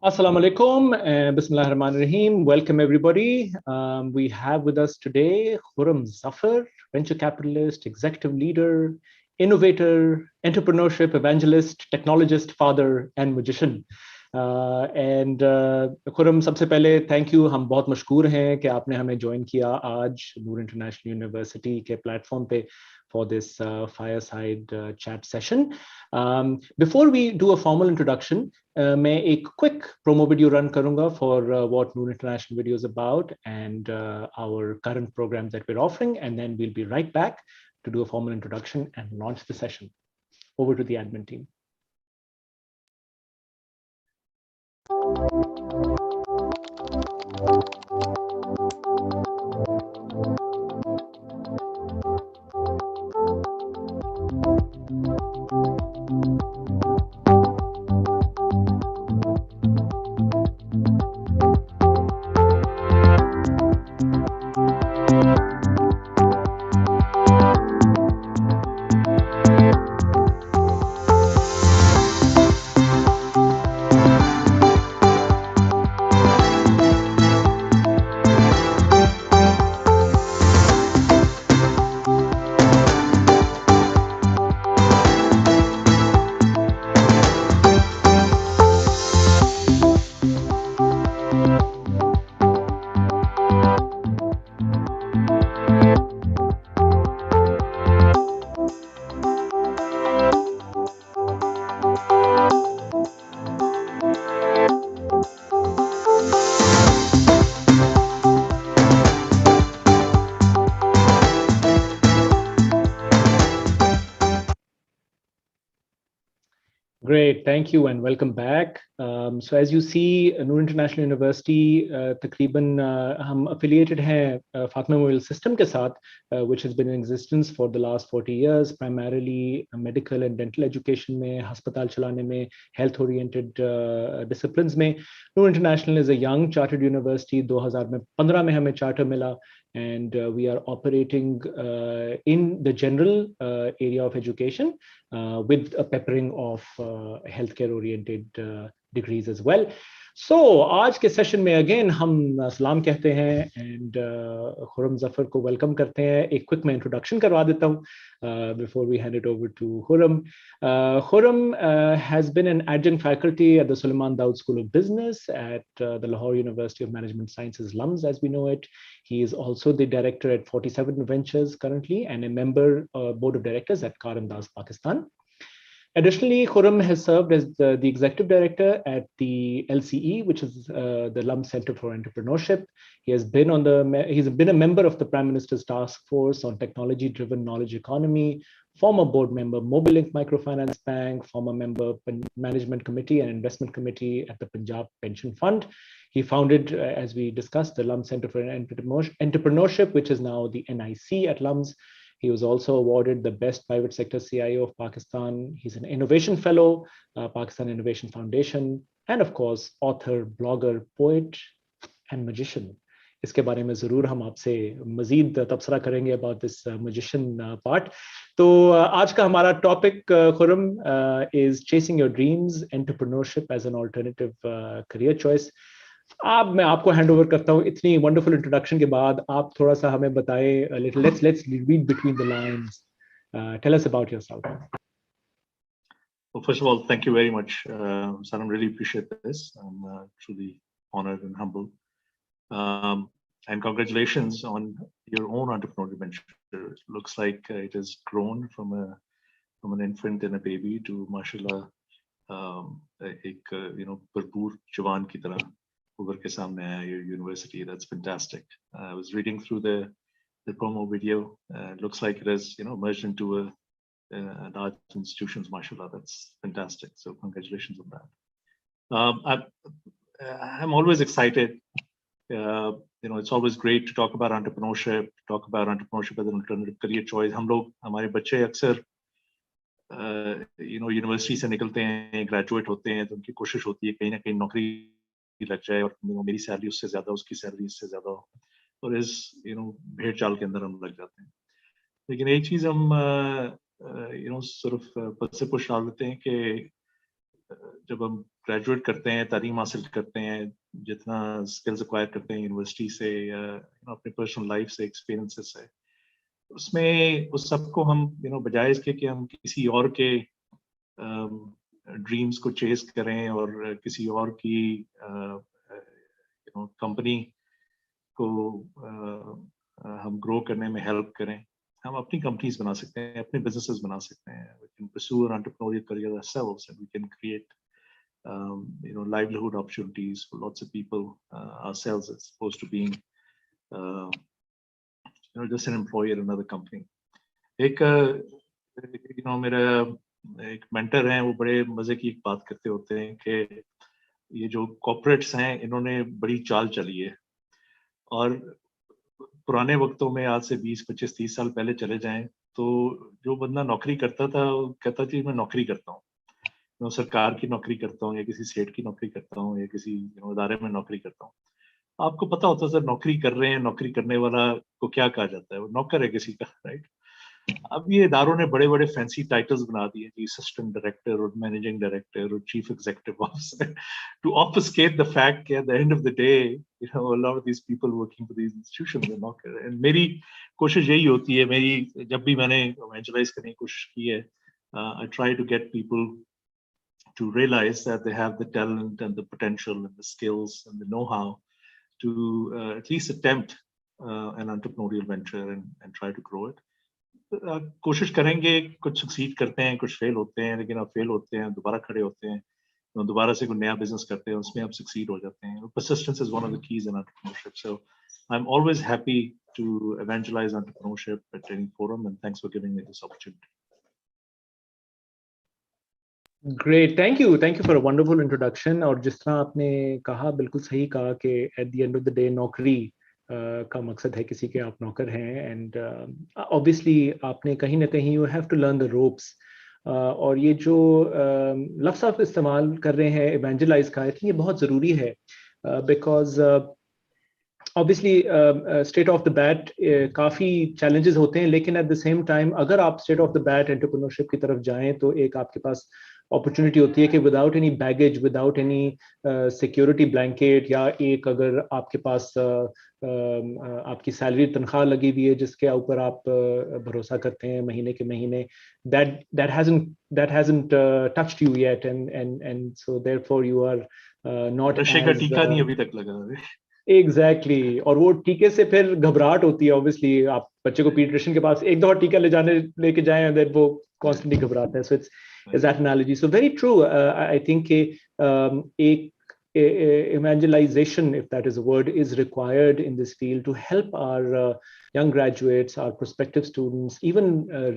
Assalamu alaikum and Bismillahir Rahmanir Rahim. Welcome everybody. We have with us today Khurram Zafar, venture capitalist, executive leader, innovator, entrepreneurship evangelist, technologist, father and magician. Khurram, सबसे पहले thank you. हम बहुत मशकूर हैं कि आपने हमें join किया आज नूर इंटरनेशनल यूनिवर्सिटी के platform पे for this fireside chat session. Before we do a formal introduction, मैं एक quick promo video run करूँगा for what Noor International Video is about and our current programs that we're offering, and then we'll be right back to do a formal introduction and launch the session. Over to the admin team. Great, thank you and welcome back. So as you see, Noor International University तकरीबन हम affiliated हैं Fatima Memorial System के साथ, which has been in existence for the last 40 years, primarily medical and dental education में, अस्पताल चलाने में, health-oriented disciplines में. Noor International is a young chartered university. 2015 में हमें charter मिला, and we are operating in the general area of education with a peppering of healthcare oriented degrees as well. So आज के सेशन में again हम सलाम कहते हैं and खुर्रम ज़फ़र को वेलकम करते हैं. एक क्विक मैं इंट्रोडक्शन करवा देता हूँ before we hand it over to Khurram. Khurram has been an adjunct faculty at the Suleiman Dawood School of Business at the Lahore University of Management Sciences, LUMS as we know it. He is also the director at 47 Ventures currently and a member board of directors at Karan Das, Pakistan. Additionally, Khurram has served as the executive director at the LCE, which is the LUMS Center for Entrepreneurship. He's been a member of the Prime Minister's Task Force on Technology-Driven Knowledge Economy, former board member, Mobilink Microfinance Bank, former member, Management Committee and Investment Committee at the Punjab Pension Fund. He founded, as we discussed, the LUMS Center for Entrepreneurship, which is now the NIC at LUMS. He was also awarded the Best Private Sector CIO of Pakistan. He's an Innovation Fellow, Pakistan Innovation Foundation, and of course, author, blogger, poet, and magician. इसके बारे में ज़रूर हम आपसे मज़ीद तबसरा करेंगे about this magician part. तो आज का हमारा topic, Khurram, is chasing your dreams, entrepreneurship as an alternative career choice. अब मैं आपको हैंड ओवर करता हूँ. इतनी वंडरफुल इंट्रोडक्शन के बाद आप थोड़ा सा हमें बताएं, let's read between the lines. Tell us about yourself. Well, first of all, thank you very much, Saram. Really appreciate this. I'm truly honored and humbled. And congratulations on your own entrepreneurial venture. It looks like it has grown from an infant and a baby to, mashallah, एक भरपूर जवान की तरह उभर के सामने आया your university. That's fantastic. I was reading through the promo video. It looks like it has merged into a large institutions. Mashallah, that's fantastic. So congratulations on that. I'm always excited. It's always great to talk about entrepreneurship. As an alternative career choice. हम लोग हमारे बच्चे अक्सर university से निकलते हैं, graduate होते हैं, तो उनकी कोशिश होती है कहीं ना कहीं नौकरी लग जाए और मेरी सैलरी उससे ज्यादा, उसकी सैलरी इससे ज्यादा हो, और इस भेड़ चाल के अंदर हम लग जाते हैं. लेकिन एक चीज हम सिर्फ पद से पुश डाल देते हैं कि जब हम ग्रेजुएट करते हैं, तालीम हासिल करते हैं, जितना स्किल्स एक्वायर करते हैं यूनिवर्सिटी से या अपने पर्सनल लाइफ से, एक्सपीरियंसेस से, उसमें उस सबको हम बजाय इसके कि हम किसी और के ड्रीम्स को चेस करें और किसी और की कंपनी को हम ग्रो करने में हेल्प करें, हम अपनी कंपनीज बना सकते हैं, अपने बिजनेसेस बना सकते हैं. We can pursue an entrepreneurial career ourselves, and we can create livelihood opportunities for lots of people ourselves, as opposed to being just an employee at another company. एक मेरा एक मेंटर हैं, वो बड़े मजे की एक बात करते होते हैं कि ये जो कॉर्पोरेट्स हैं, इन्होंने बड़ी चाल चली है, और पुराने वक्तों में आज से 20, 25, 30 साल पहले चले जाएं तो जो बंदा नौकरी करता था वो कहता था मैं नौकरी करता हूँ, सरकार की नौकरी करता हूँ या किसी स्टेट की नौकरी करता हूँ या किसी इदारे में नौकरी करता हूँ. आपको पता होता है सर नौकरी कर रहे हैं, नौकरी करने वाला को क्या कहा जाता है, वो नौकर है किसी का, राइट. अब ये इदारों ने बड़े बड़े फैंसी टाइटल्स बना दिए जी, असिस्टेंट डायरेक्टर और मैनेजिंग डायरेक्टर और chief executive officer, to obfuscate the fact कि at the end of the day a lot of these people working for these institutions are नौकर. एंड मेरी कोशिश यही होती है, मेरी जब भी मैंने इवेंजलाइज करने की कोशिश की है, I try to get people to realize that they have the talent and the potential and the skills and the know-how to at least attempt an entrepreneurial venture and try to grow it. कोशिश करेंगे, कुछ succeed करते हैं, कुछ fail होते हैं, लेकिन आप फेल होते हैं, दोबारा खड़े होते हैं, दोबारा से कोई नया बिजनेस करते हैं, उसमें आप सक्सीड हो जाते हैं. Persistence is one of the keys in entrepreneurship. So I'm always happy to evangelize entrepreneurship at any forum, and thanks for giving me this opportunity. Great, thank you for a wonderful introduction. और जिस तरह आपने कहा, बिल्कुल सही कहा कि at the end of the day नौकरी का मकसद है किसी के, आप नौकर हैं, एंड ऑब्वियसली आपने कहीं ना कहीं you have to learn the ropes. और ये जो लफ्ज़ आप इस्तेमाल कर रहे हैं इवेंजलाइज का, आई थिंक ये बहुत ज़रूरी है, because obviously straight of the bat काफ़ी चैलेंजेस होते हैं, लेकिन एट द सेम टाइम अगर आप straight of the bat entrepreneurship की तरफ जाएं तो एक आपके पास अपॉर्चुनिटी होती है कि without any baggage, without any security blanket, या एक अगर आपके पास आपकी सैलरी तनख्वाह लगी हुई है जिसके ऊपर आप भरोसा करते हैं महीने के महीने, that hasn't touched you yet, and so therefore you are not नशे का as टीका नहीं अभी तक लगा है. एग्जैक्टली. और वो टीके से फिर घबराहट होती है. ऑब्वियसली आप बच्चे को पीडियाट्रिशियन के पास एक दफा टीका लेके जाएं और वो कॉन्स्टेंटली घबराता है. So it's that analogy. So very true. I think एक evangelization, if that is a word, is required in this field to help our young graduates, our prospective students, even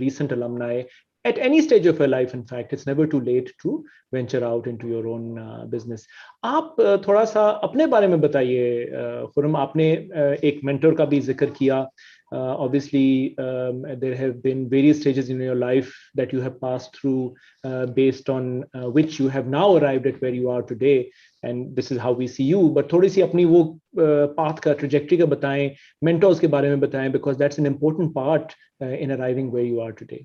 recent alumni at any stage of your life. In fact, it's never too late to venture out into your own business. आप थोड़ा सा अपने बारे में बताइए खुरम. आपने एक mentor का भी जिक्र किया. Obviously, there have been various stages in your life that you have passed through, based on which you have now arrived at where you are today, and this is how we see you. But थोड़ी सी अपनी वो path का, trajectory का बताएं, mentors के बारे में बताएं, because that's an important part in arriving where you are today.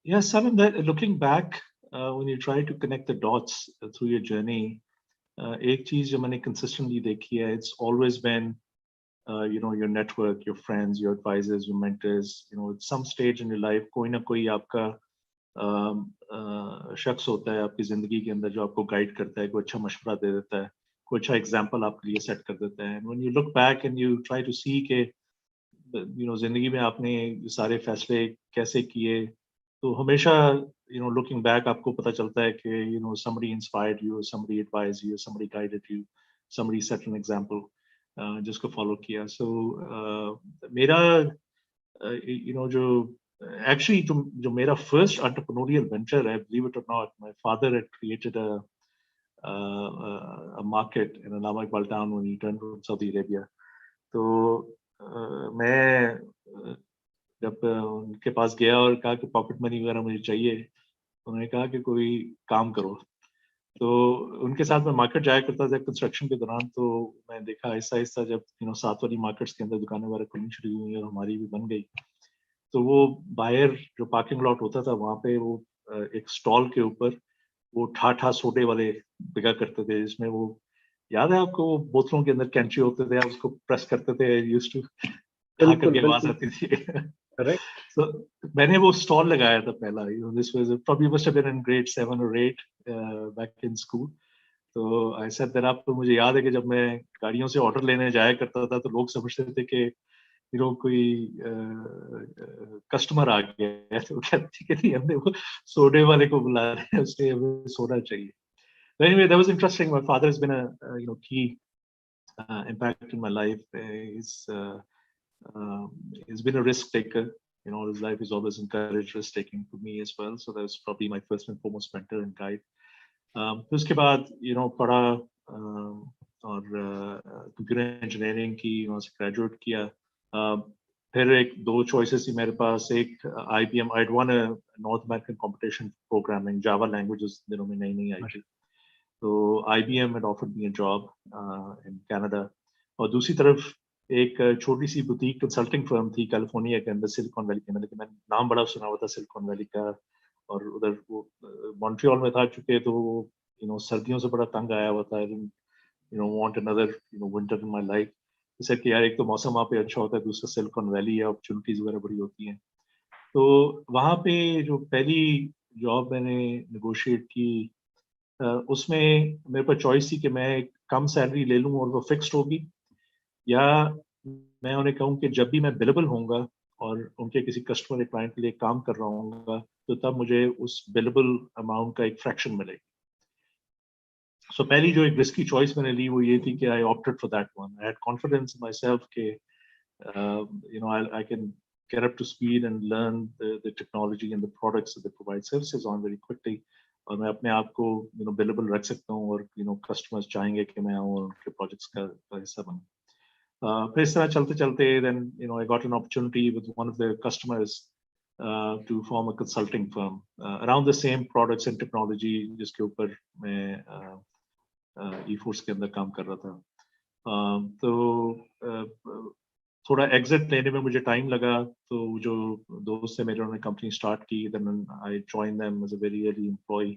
Yes, Simon, looking back, when you try to connect the dots through your journey, एक चीज जो मैंने consistently देखी है, it's always been your network, your friends, your advisors, your mentors. At some stage in your life कोई ना कोई आपका शख्स होता है आपकी जिंदगी के अंदर जो आपको गाइड करता है, कोई अच्छा मशवरा दे देता है, कोई अच्छा एग्जाम्पल आपके लिए सेट कर देता है. when you look back and you try to see के जिंदगी में आपने सारे फैसले कैसे किए, तो हमेशा looking back आपको पता चलता है कि somebody inspired you, somebody advised you, somebody guided you, somebody set an example, जिसको follow किया. So मेरा जो actually जो मेरा first entrepreneurial venture है, believe it or not, my father had created a market in Allama Iqbal town when he returned from Saudi Arabia. तो मैं जब उनके पास गया और कहा कि पॉकेट मनी वगैरह मुझे चाहिए, उन्होंने कहा कि कोई काम करो. तो उनके साथ मैं मार्केट जाया करता था कंस्ट्रक्शन के दौरान. तो मैं देखा आहिस्ता आहिस्ता जब 7 वाली मार्केट्स के अंदर दुकानें वगैरह खुलनी शुरू हुई और हमारी भी बन गई, तो वो बाहर जो पार्किंग लॉट होता था वहाँ पे वो एक स्टॉल के ऊपर वो ठाठा सोडे वाले बिका करते थे, जिसमें वो याद है आपको, वो बोतलों के अंदर कैंची होते थे, आप उसको प्रेस करते थे, यूज्ड टू ठा करके आवाज आती थी। करेक्ट। So मैंने वो स्टॉल लगाया था पहला, this was probably must have been in grade 7 or 8 back in school. तो I set that up। तो मुझे याद है कि जब मैं गाड़ियों से ऑर्डर लेने जाया करता था तो लोग समझते थे कि कोई कस्टमर आ गया है, तो कहते कि नहीं, हमने वो सोडे वाले को बुला रहे हैं, उसने हमें सोडा चाहिए। But anyway, that was interesting. My father has been a key impact in my life. He's been a risk taker. His life has always encouraged risk taking for me as well. So that was probably my first and foremost mentor and guide. फिर उसके बाद पढ़ा और computer engineering की, वहाँ से graduate किया। फिर एक दो चॉइसेस थी मेरे पास, एक IBM, I'd won a North American competition programming, Java languages दिनों में नई नई आई थी, तो IBM had offered me a job in Canada। और दूसरी तरफ एक छोटी सी बुटीक कंसल्टिंग फर्म थी कैलिफोर्निया के अंदर, सिलिकॉन वैली के अंदर, लेकिन मैंने नाम बड़ा सुना हुआ था सिलिकॉन वैली का, और उधर वो मॉन्ट्रियल में था चुके, तो सर्दियों से बड़ा तंग आया हुआ था। I didn't want another winter in my life। जैसे कि यार एक तो मौसम वहाँ पे अच्छा होता है, दूसरा सिलिकॉन वैली है, अपॉर्चुनिटीज वगैरह बड़ी होती हैं। तो वहाँ पे जो पहली जॉब मैंने नेगोशिएट की, उसमें मेरे पास चॉइस थी कि मैं कम सैलरी ले लूँ और वो फिक्स्ड होगी, या मैं उन्हें कहूँ कि जब भी मैं बिलेबल होऊंगा और उनके किसी कस्टमर या क्लाइंट के लिए काम कर रहा हूँ, तो तब मुझे उस बिलेबल अमाउंट का एक फ्रैक्शन मिलेगी। सो पहली जो एक रिस्की चॉइस मैंने ली वो ये थी कि I opted for that one. I had confidence in my self के I can get up to speed and learn the technology and the products that they provide services on very quickly, और मैं अपने आप को billable रख सकता हूँ, और customers चाहेंगे कि मैं आऊँ और उनके projects का हिस्सा बनूँ। फिर इस तरह चलते चलते then I got an opportunity with one of the customers to form a consulting firm around the same products and technology जिसके ऊपर मैं E-Force के अंदर काम कर रहा था। तो थोड़ा एग्जिट लेने में मुझे टाइम लगा, तो जो दोस्त है मेरे, उन्होंने कंपनी स्टार्ट की, then I joined them as a very early employee।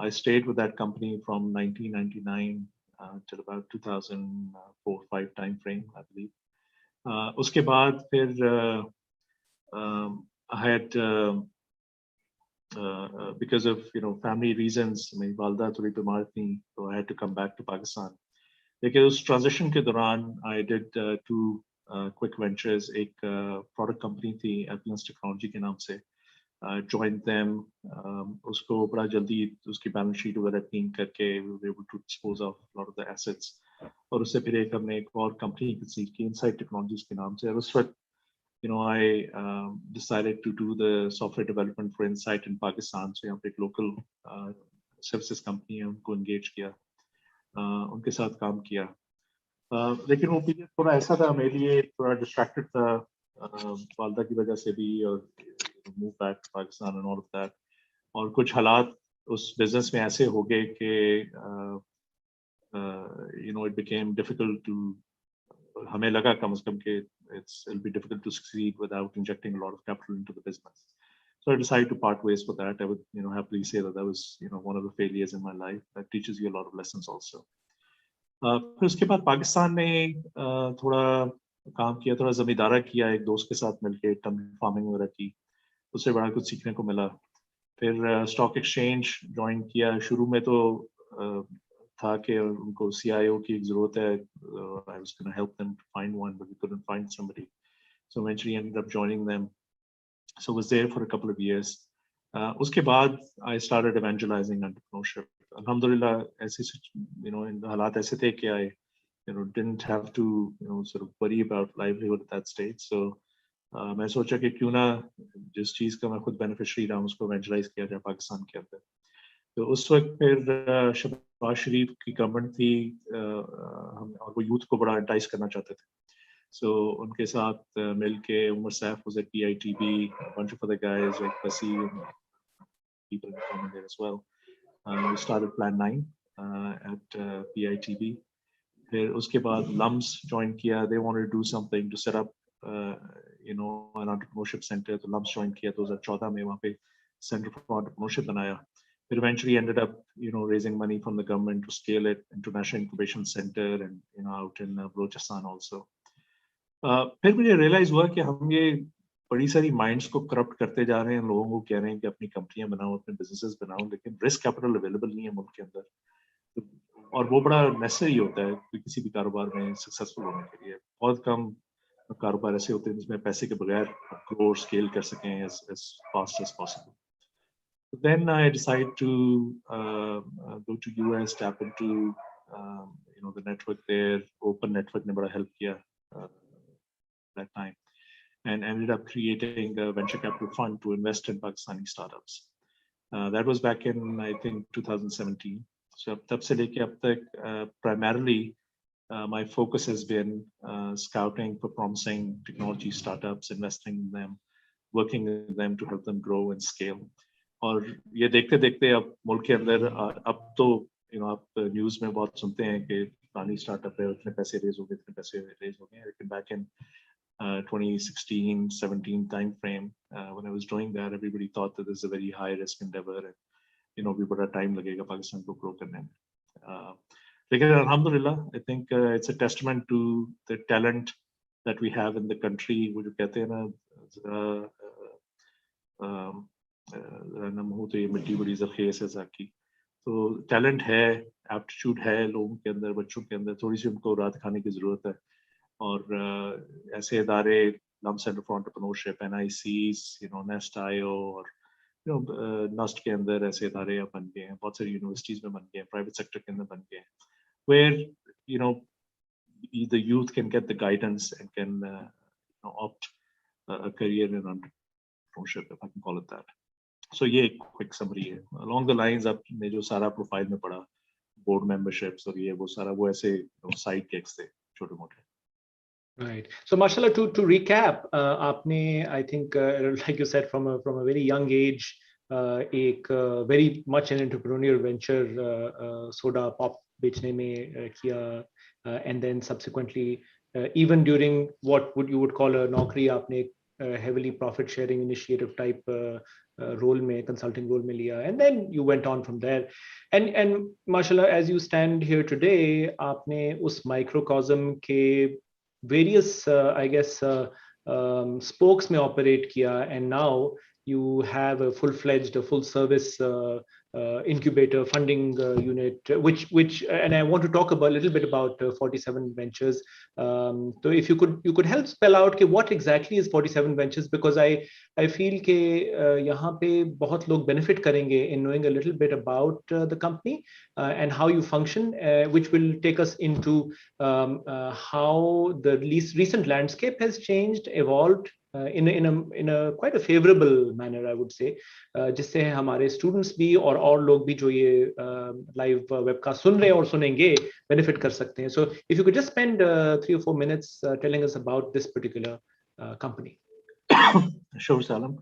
I stayed with that company from 1999 till about 2004-5 time frame, I believe। उसके बाद फिर I had because of family reasons, मेरी वालदा थोड़ी बीमार थी, तो I had to come back to Pakistan। लेकिन उस ट्रांजिशन के दौरान I did two quick ventures। एक प्रोडक्ट कंपनी थी एप्लियंस टेक्नोलॉजी के नाम से, joined them। उसको बड़ा जल्दी उसकी बैलेंस शीट वगैरह क्लीन करके we were able to dispose of a lot of the assets। और उससे फिर हमने एक और कंपनी सीख की इनसाइट टेक्नोलॉजीज के नाम से, और उस वक्त I decided to do the software development for Insight in Pakistan। So यहाँ पे एक local services company है, उनको engage किया, उनके साथ काम किया। लेकिन वो पीरियड थोड़ा ऐसा था मेरे लिए, थोड़ा डिस्ट्रैक्टेड था वालदा की वजह से भी, और move back to Pakistan and all of that. और कुछ हालात उस बिजनेस में ऐसे हो गए कि it became difficult to, हमें लगा कम से कम कि it'll be difficult to succeed without injecting a lot of capital into the business। So I decided to part ways for that। I would happily say that was one of the failures in my life that teaches you a lot of lessons also। फिर उसके बाद पाकिस्तान में थोड़ा काम किया, थोड़ा जमींदारा किया, एक दोस्त के साथ मिलके टर्म फार्मिंग वगैरह की, उससे बड़ा कुछ सीखने को मिला। फिर स्टॉक एक्सचेंज ज्वाइन किया। शुरू में तो था कि उनको CIO की एक जरूरत है, I was going to help them to find one, but we couldn't find somebody, so eventually ended up joining them। So was there for a couple of years। उसके बाद I started evangelizing entrepreneurship। Alhamdulillah, ऐसे हालात ऐसे थे कि I didn't have to sort of worry about livelihood at that stage। So मैं सोचा कि क्यों ना जिस चीज का मैं खुद बेनिफिशियरी रहा हूँ उसको evangelize किया जाए पाकिस्तान के अंदर। तो उस वक्त फिर शहबाज शरीफ की गवर्नमेंट थी, और वो यूथ को बड़ा एंटाइज करना चाहते थे। So उनके साथ मिलके Umar Saif was at PITB, a bunch of other guys like Fasi and people in common there as well। We started Plan 9 at PITB। फिर उसके बाद LUMS join किया। They wanted to do something to set up an entrepreneurship center, तो LUMS join किया 2014 में। वहाँ पे Center for Entrepreneurship बनाया. It eventually ended up, raising money from the government to scale it, International Incubation Center, and out in Balochistan also. फिर मुझे realize हुआ कि हम ये बड़ी सारी minds को corrupt करते जा रहे हैं, लोगों को कह रहे हैं कि अपनी कंपनियां बनाओ, अपने businesses बनाओ, लेकिन risk capital available नहीं है मुल्क के अंदर. और वो बड़ा necessary होता है कि किसी भी कारोबार में successful होने के लिए. बहुत कम कारोबार ऐसे होते हैं जिसमें पैसे के बगैर grow scale कर सकें as fast as possible. Then I decided to go to US, tap into the network there. Open network ने बड़ा help किया that time, and ended up creating a venture capital fund to invest in Pakistani startups. That was back in, I think, 2017. So तब से लेके अब तक primarily my focus has been scouting for promising technology startups, investing in them, working with them to help them grow and scale. और ये देखते देखते अब मुल्क के अंदर अब तो आप न्यूज़ में बहुत सुनते हैं कि पानी स्टार्टअप है, उतने पैसे रेज हो गए, इतने पैसे रेज हो गए. लेकिन back in 2016-17 time frame, when I was doing that, everybody thought that this is a very high risk endeavor, and भी बड़ा टाइम लगेगा पाकिस्तान को ग्रो करने में. लेकिन अल्हम्दुलिल्लाह, I think it's a testament to the talent that we have in the country. वो जो कहते हैं ना, हो तो ये मिट्टी बड़ी ज़रख़ेज़ है ज़ाकी. तो टैलेंट है, एप्टीट्यूड है लोगों के अंदर, बच्चों के अंदर, थोड़ी सी उनको रात खाने की ज़रूरत है. और ऐसे इदारे, lump centre for entrepreneurship, NICs, NEST.io, और नस्ट के अंदर ऐसे इदारे अब बन गए हैं, बहुत सारी यूनिवर्सिटीज़ में बन गए हैं, प्राइवेट सेक्टर के अंदर बन गए हैं, where the youth can get the guidance and can opt a career in entrepreneurship, if I can call it that. So ये एक quick summary है. Along the lines आपने जो सारा प्रोफाइल में पढ़ा, board memberships और ये वो सारा, वो ऐसे side gigs थे छोटे मोटे. Right. So, mashallah, to recap, आपने, I think, like you said, from a very young age, एक very much an entrepreneurial venture, soda pop बेचने में किया, and then subsequently, even during what you would call a नौकरी, आपने heavily profit sharing initiative type role में, consulting role में लिया, and then you went on from there, and mashallah, as you stand here today, आपने उस microcosm के various I guess spokes में operate किया, and now you have a full-fledged, full service incubator funding unit, which and I want to talk about a little bit about 47 Ventures. So if you could help spell out कि what exactly is 47 Ventures, because I feel कि यहाँ पे बहुत लोग benefit करेंगे in knowing a little bit about the company and how you function, which will take us into how the recent landscape has changed, evolved in a quite a favorable manner, I would say, जिससे हमारे students भी और लोग भी जो ये live webcast सुन रहे हैं और सुनेंगे benefit कर सकते हैं. So if you could just spend 3 or 4 minutes telling us about this particular company. Sure, Salam.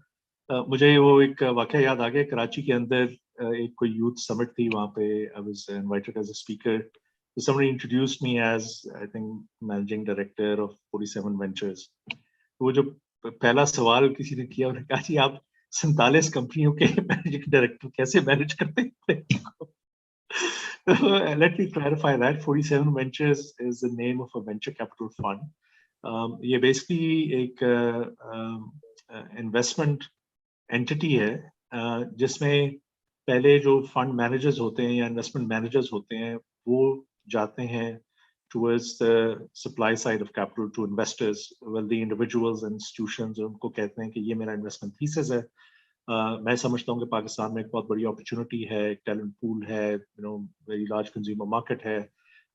मुझे वो एक वाक़या याद आ गया, कराची के अंदर एक कोई youth summit थी, वहाँ पे I was invited as a speaker. So somebody introduced me as, I think, managing director of 47 Ventures. वो जो पहला सवाल किसी ने किया, उन्होंने कहा जी आप 47 कंपनियों के मैनेजिंग डायरेक्टर कैसे मैनेज करते हैं? Let me clarify that 47 Ventures is the name of a venture capital fund. ये basically एक investment entity है जिसमें पहले जो fund managers होते हैं या investment managers होते हैं वो जाते हैं towards the supply side of capital to investors, wealthy individuals and institutions, और उनको कहते हैं कि ये मेरा investment thesis है. मैं समझता हूँ कि पाकिस्तान में एक बहुत बड़ी opportunity है, एक talent pool है, very large consumer market है,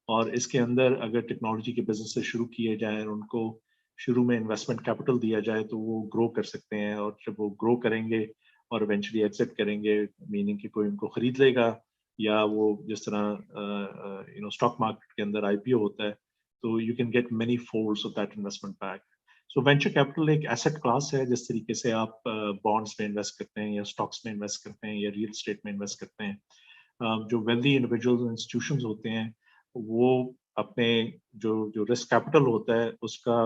और इसके अंदर अगर टेक्नोलॉजी के बिजनेस शुरू किए जाएं और उनको शुरू में इन्वेस्टमेंट कैपिटल दिया जाए तो वो ग्रो कर सकते हैं, और जब वो ग्रो करेंगे और इवेंचुअली एग्जिट करेंगे, मीनिंग कि कोई उनको खरीद लेगा, या वो जिस तरह स्टॉक मार्केट के अंदर IPO होता है, तो you can get many folds of that investment back. So venture capital एक एसेट क्लास है, जिस तरीके से आप बॉन्ड्स में इन्वेस्ट करते हैं या स्टॉक्स में इन्वेस्ट करते हैं या रियल एस्टेट में इन्वेस्ट करते हैं. जो वेल्दी इंडिविजुअल्स और इंस्टीट्यूशंस होते हैं वो अपने जो रिस्क कैपिटल होता है उसका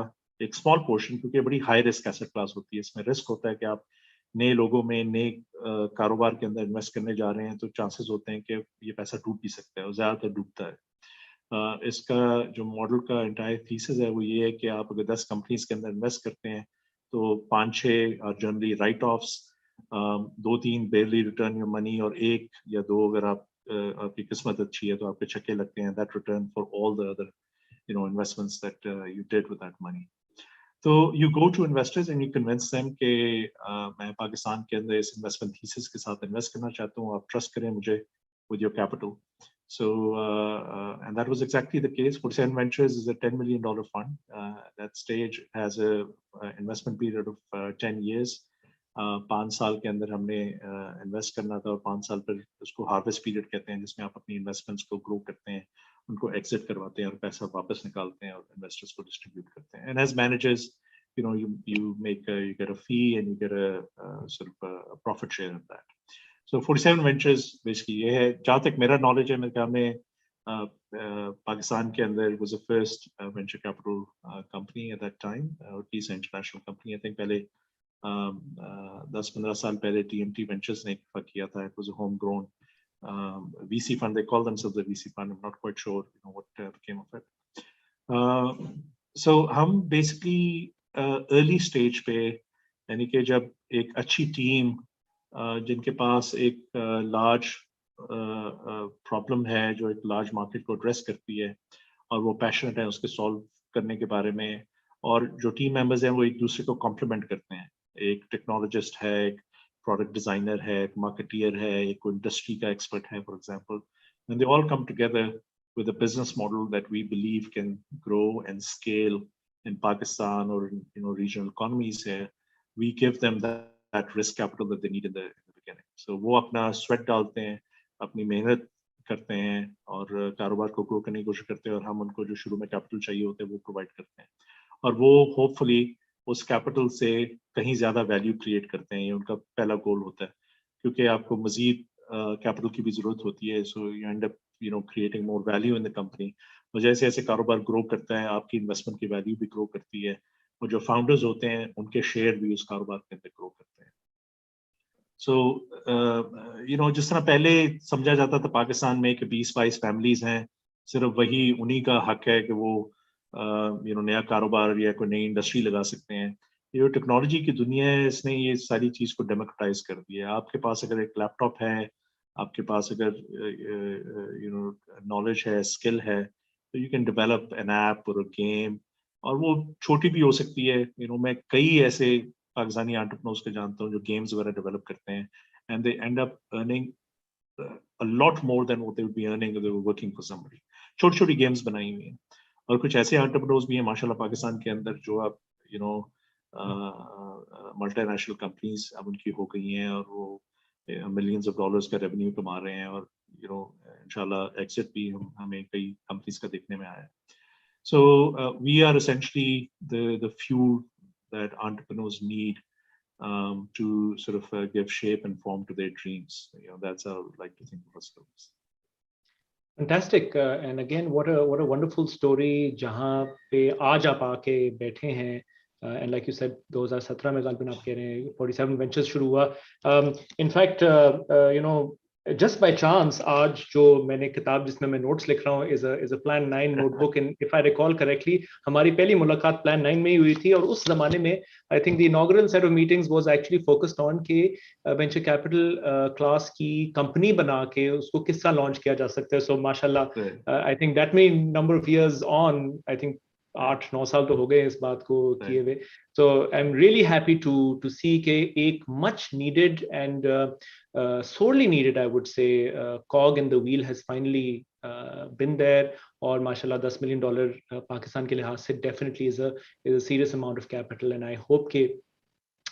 एक स्मॉल पोर्शन, क्योंकि बड़ी हाई रिस्क एसेट क्लास होती है, इसमें रिस्क होता है कि आप नए लोगों में, नए कारोबार के अंदर इन्वेस्ट करने जा रहे हैं तो चांसेस होते हैं कि ये पैसा डूब भी सकता है और ज़्यादातर डूबता है। इसका जो मॉडल का एंटायर थीसिस है वो ये है कि आप अगर 10 कंपनीज के अंदर इन्वेस्ट करते हैं तो 5-6 generally right offs, 2-3 बेयरली return your money, और 1 या 2 अगर आपकी किस्मत अच्छी है तो आपके छक्के लगते हैं, that return for all the other investments that you did with that money. तो you go to investors and you convince them कि मैं पाकिस्तान के अंदर इस इन्वेस्टमेंट थीसिस के साथ इन्वेस्ट करना चाहता हूँ, आप ट्रस्ट करें मुझे with your capital. So, and that was exactly the case. 47 Ventures is a $10 million fund. That stage has a investment period of 10 years. 5 साल के अंदर हमने इन्वेस्ट करना था और 5 साल पर उसको हार्वेस्ट पीरियड कहते हैं, जिसमें आप अपनी इन्वेस्टमेंट्स को ग्रो करते हैं, उनको एग्जिट करवाते हैं और पैसा वापस निकालते हैं और इन्वेस्टर्स को डिस्ट्रीब्यूट करते हैं। And as managers, you get a fee and you get a sort of a profit share of that. So 47 Ventures basically ये है, जहाँ तक मेरा नॉलेज है, मेरे ख्याल में पाकिस्तान के अंदर it was the first venture capital company at that time, or at least international company. I think पहले 10-15 साल पहले TMT Ventures ने एक किया था. It was a homegrown VC fund. They call themselves a VC fund. I'm not quite sure what became of it. So हम basically early stage पे, यानी कि जब एक अच्छी टीम जिनके पास एक लार्ज प्रॉब्लम है जो एक लार्ज मार्केट को एड्रेस करती है और वो पैशनेट है उसके सॉल्व करने के बारे में, और जो टीम मेंबर्स हैं वो एक दूसरे को कॉम्प्लीमेंट करते हैं, एक टेक्नोलॉजिस्ट है, एक प्रोडक्ट डिजाइनर है, एक मार्केटियर है, एक इंडस्ट्री का एक्सपर्ट है, for example, and they all come together with a business model that we believe can grow and scale in Pakistan or in regional economies here. We give them that risk capital that they need in the beginning. So वो अपना sweat डालते हैं, अपनी मेहनत करते हैं और कारोबार को ग्रो करने की कोशिश करते हैं, और हम उनको जो शुरू में कैपिटल चाहिए होते हैं वो प्रोवाइड करते हैं, और वो होपफुली उस कैपिटल से कहीं ज्यादा वैल्यू क्रिएट करते हैं। ये उनका पहला गोल होता है, क्योंकि आपको मजीद कैपिटल की भी जरूरत होती है। So you and up creating more value in the company. और जैसे जैसे कारोबार ग्रो करता है आपकी इन्वेस्टमेंट की वैल्यू भी ग्रो करती है, और जो फाउंडर्स होते हैं उनके शेयर भी उस कारोबार के अंदर ग्रो करते हैं। सो जिस तरह पहले समझा जाता था पाकिस्तान में कि 20-22 फैमिलीज हैं, सिर्फ वही उन्हीं का हक है कि वो नया कारोबार या कोई नई इंडस्ट्री लगा सकते हैं। ये टेक्नोलॉजी की दुनिया है, इसने ये सारी चीज को डेमोक्रेटाइज कर दिया है। आपके पास अगर एक लैपटॉप है, आपके पास अगर नॉलेज है, स्किल है, तो you can develop an app और अ गेम, और वो छोटी भी हो सकती है। मैं कई ऐसे पाकिस्तानी एंटरप्रेन्योर्स को जानता हूँ जो गेम्स वगैरह डेवलप करते हैं, and they and up earning a lot more than what they would be earning if they were working for somebody. छोटी छोटी गेम्स बनाई हुई हैं, और कुछ ऐसे एंटरप्रेन्योर्स भी हैं माशाल्लाह पाकिस्तान के अंदर जो आप मल्टीनेशनल कंपनीज अब उनकी हो गई हैं और वो मिलियंस ऑफ डॉलर्स का रेवेन्यू कमा रहे हैं, और इंशाल्लाह एग्जिट भी हमें कई कंपनीज का देखने में आया है। So we are essentially the fuel that entrepreneurs need to sort of give shape and form to their dreams. That's how I would like to think of ourselves. Fantastic, and again, what a wonderful story. जहाँ पे आज आप आके बैठे हैं, and like you said, 2017 में गालबिन आप कह रहे हैं 47 Ventures शुरू हुआ. In fact, just by chance, आज जो मैंने किताब जिसमें मैं नोट्स लिख रहा हूँ is a Plan 9 notebook, and if I recall correctly, हमारी पहली मुलाकात Plan 9 में ही हुई थी, और उस जमाने में I think the inaugural set of meetings was actually focused on कि venture capital class की कंपनी बना के उसको किस तरह लॉन्च किया जा सकता है. So माशाल्लाह, I think that many number of years on, I think 8-9 साल तो हो गए इस बात को किए हुए. So I'm really happy to see कि एक much needed and sorely needed, I would say, cog in the wheel has finally been there. और माशाल्लाह $10 million पाकिस्तान के लिहाज से definitely is a serious amount of capital, and I hope कि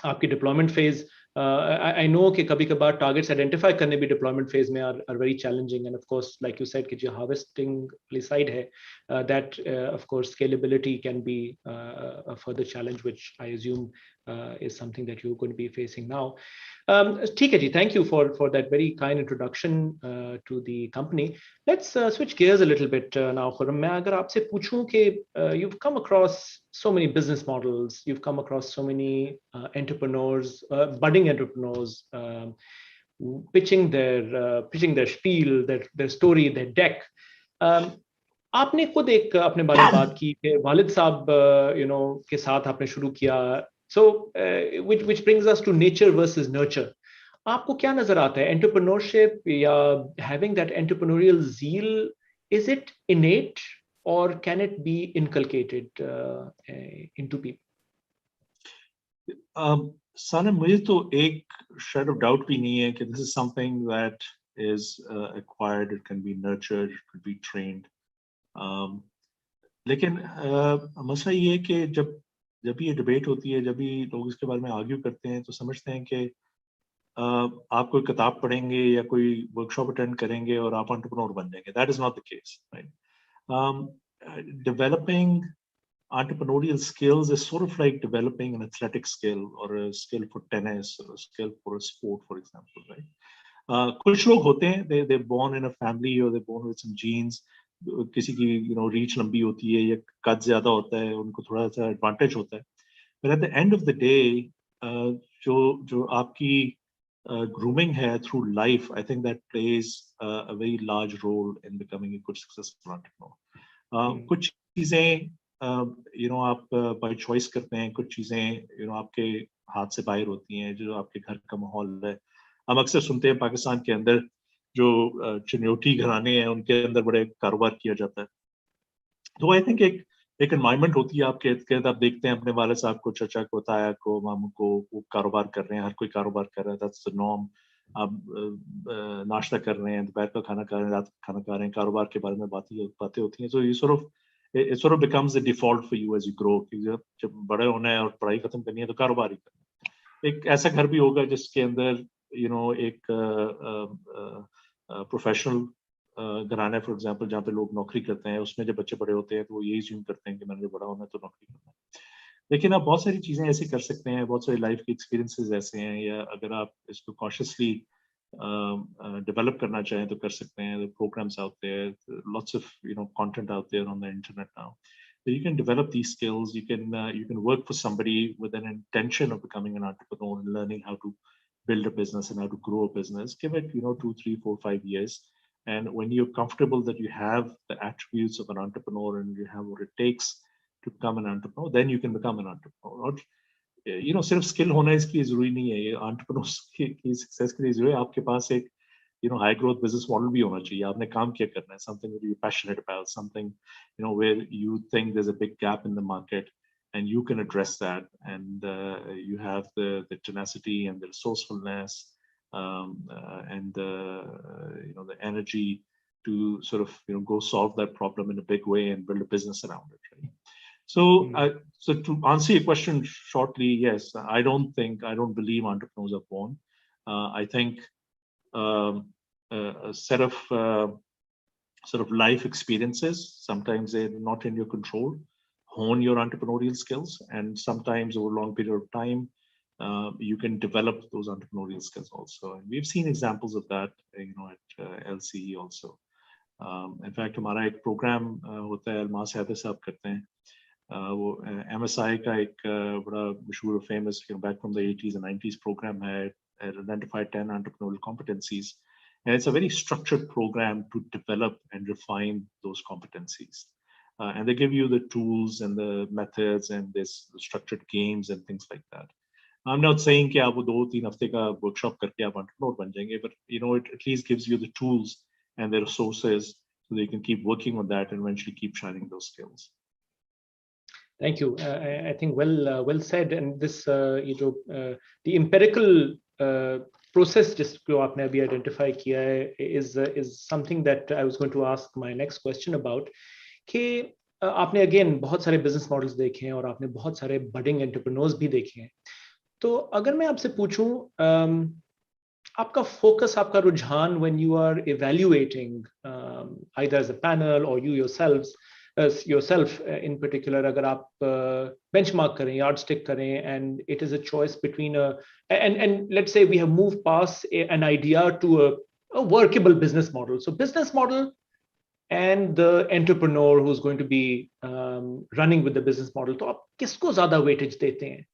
आपकी deployment phase, I know कि कभी कभार targets identify करने भी deployment phase में are very challenging, and of course like you said कि जो harvesting side है, that of course scalability can be a further challenge, which I assume is something that you're going to be facing now. ठीक है जी, thank you for that very kind introduction to the company. Let's switch gears a little bit now, Khurram. मैं अगर आपसे पूछूं कि you've come across so many business models, you've come across so many entrepreneurs, budding entrepreneurs, pitching their spiel, their story, their deck. आपने खुद एक अपने बारे में बात की कि वालिद साहब के साथ आपने शुरू किया. So which brings us to nature versus nurture. आपको क्या नजर आता है, entrepreneurship या having that entrepreneurial zeal, is it innate or can it be inculcated into people? Sanam, मुझे तो एक shred of doubt भी नहीं है कि this is something that is acquired, it can be nurtured, it could be trained. लेकिन मसला ये है कि जब ये डिबेट होती है, जब भी लोग इसके बारे में आर्ग्यू करते हैं, तो समझते हैं कि आप कोई किताब पढ़ेंगे या कोई वर्कशॉप अटेंड करेंगे और आप एंटरप्रेन्योर बन जाएंगे. That is not the case, right? Developing entrepreneurial skills is sort of like developing an athletic skill or a skill for tennis or a skill for a sport, for example, right? कुछ लोग होते हैं, they're born in a family or they're born with some genes. किसी की reach लंबी होती है या कद ज्यादा होता है, उनको थोड़ा सा एडवांटेज होता है. But at the end of the day, जो आपकी grooming है through life, I think that plays a very large role in becoming a good successful entrepreneur. कुछ चीजें आप by choice करते हैं, कुछ चीजें आपके हाथ से बाहर होती हैं, जो आपके घर का माहौल है. हम अक्सर सुनते हैं पाकिस्तान के अंदर जो चिन्योटी घराने हैं, उनके अंदर बड़े कारोबार किया जाता है. तो आई थिंक एक एनवायरनमेंट होती है आपके इर्द-गिर्द. आप देखते हैं अपने वाले साहब को, चचा को, ताया को, मामू को, वो कारोबार कर रहे हैं, हर कोई कारोबार कर रहा है. That's the norm. आप नाश्ता कर रहे हैं, दोपहर का खाना खा रहे हैं, रात का खाना खा रहे हैं, कारोबार के बारे में बातें होती हैं. सो ये it sort of becomes the default for you as you grow. जब बड़े होना है और पढ़ाई खत्म करनी है तो कारोबार ही करना है. एक ऐसा घर भी होगा जिसके अंदर एक प्रोफेशनल घराना है, फॉर एग्जांपल, जहाँ पे लोग नौकरी करते हैं. उसमें जब बच्चे बड़े होते हैं तो वो यही ज़्यूम करते हैं कि मैंने जब बड़ा होना है तो नौकरी करना है. लेकिन आप बहुत सारी चीजें ऐसी कर सकते हैं, बहुत सारी लाइफ के एक्सपीरियंसेस ऐसे हैं, या अगर आप इसको कॉन्शियसली डेवलप करना चाहें तो कर सकते हैं. Programmes out there, lots of content out there on the internet now. So you can develop these skills. You can work for somebody with an intention of becoming an entrepreneur and learning how to build a business and how to grow a business. Give it 2, 3, 4, 5 years, and when you're comfortable that you have the attributes of an entrepreneur and you have what it takes to become an entrepreneur, then you can become an entrepreneur. Or सिर्फ skill होना इसकी जरूरी नहीं है. ये entrepreneurs की success के लिए जो है, आपके पास एक हाई ग्रोथ बिजनेस मॉडल भी होना चाहिए. आपने काम क्या करना है, something that you are passionate about, something where you think there's a big gap in the market and you can address that, and you have the tenacity and the resourcefulness and the energy to sort of go solve that problem in a big way and build a business around it, right? So to answer your question shortly, yes, I don't believe entrepreneurs are born. I think a set of sort of life experiences, sometimes they're not in your control, hone your entrepreneurial skills, and sometimes over a long period of time you can develop those entrepreneurial skills also. And we've seen examples of that at LCE also. In fact, हमारा एक program होता है, अलमास हैदर साहब करते हैं. वो MSI का एक बड़ा मशहूर famous back from the 80s and 90s program है, identified 10 entrepreneurial competencies. And it's a very structured program to develop and refine those competencies. And they give you the tools and the methods and this structured games and things like that. I'm not saying कि आप वो 2-3 हफ्ते का workshop करके आप entrepreneur बन जाएंगे, but it at least gives you the tools and the resources so that you can keep working on that and eventually keep shining those skills. Thank you. I think well said. And this the empirical process जिसको आपने अभी identify किया है is something that I was going to ask my next question about. कि आपने again बहुत सारे business models देखे हैं और आपने बहुत सारे budding entrepreneurs भी देखे हैं. तो अगर मैं आपसे पूछूं, आपका focus, आपका रुझान when you are evaluating either as a panel or you yourselves, yourself in particular, अगर आप benchmark करें, yardstick करें, and it is a choice between and let's say we have moved past an idea to a workable business model. So business model and the entrepreneur who's going to be running with the business model. तो आप किसको ज़्यादा weightage देते हैं?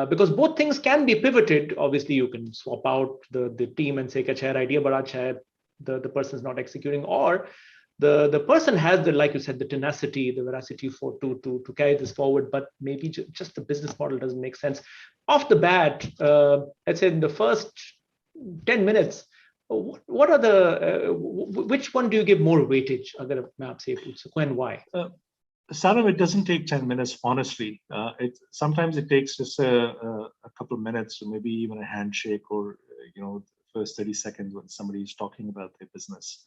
Because both things can be pivoted. Obviously, you can swap out the team and say, "अच्छा idea, but अच्छा the person is not executing," or the person has the, like you said, the tenacity, the veracity to carry this forward, but maybe just the business model doesn't make sense. Off the bat, let's say in the first 10 minutes, what are the which one do you give more weightage? अगर मैं आपसे पूछ सकूं, and why? Saram, it doesn't take 10 minutes, honestly. Sometimes it takes just a couple of minutes, or maybe even a handshake, or first 30 seconds when somebody is talking about their business.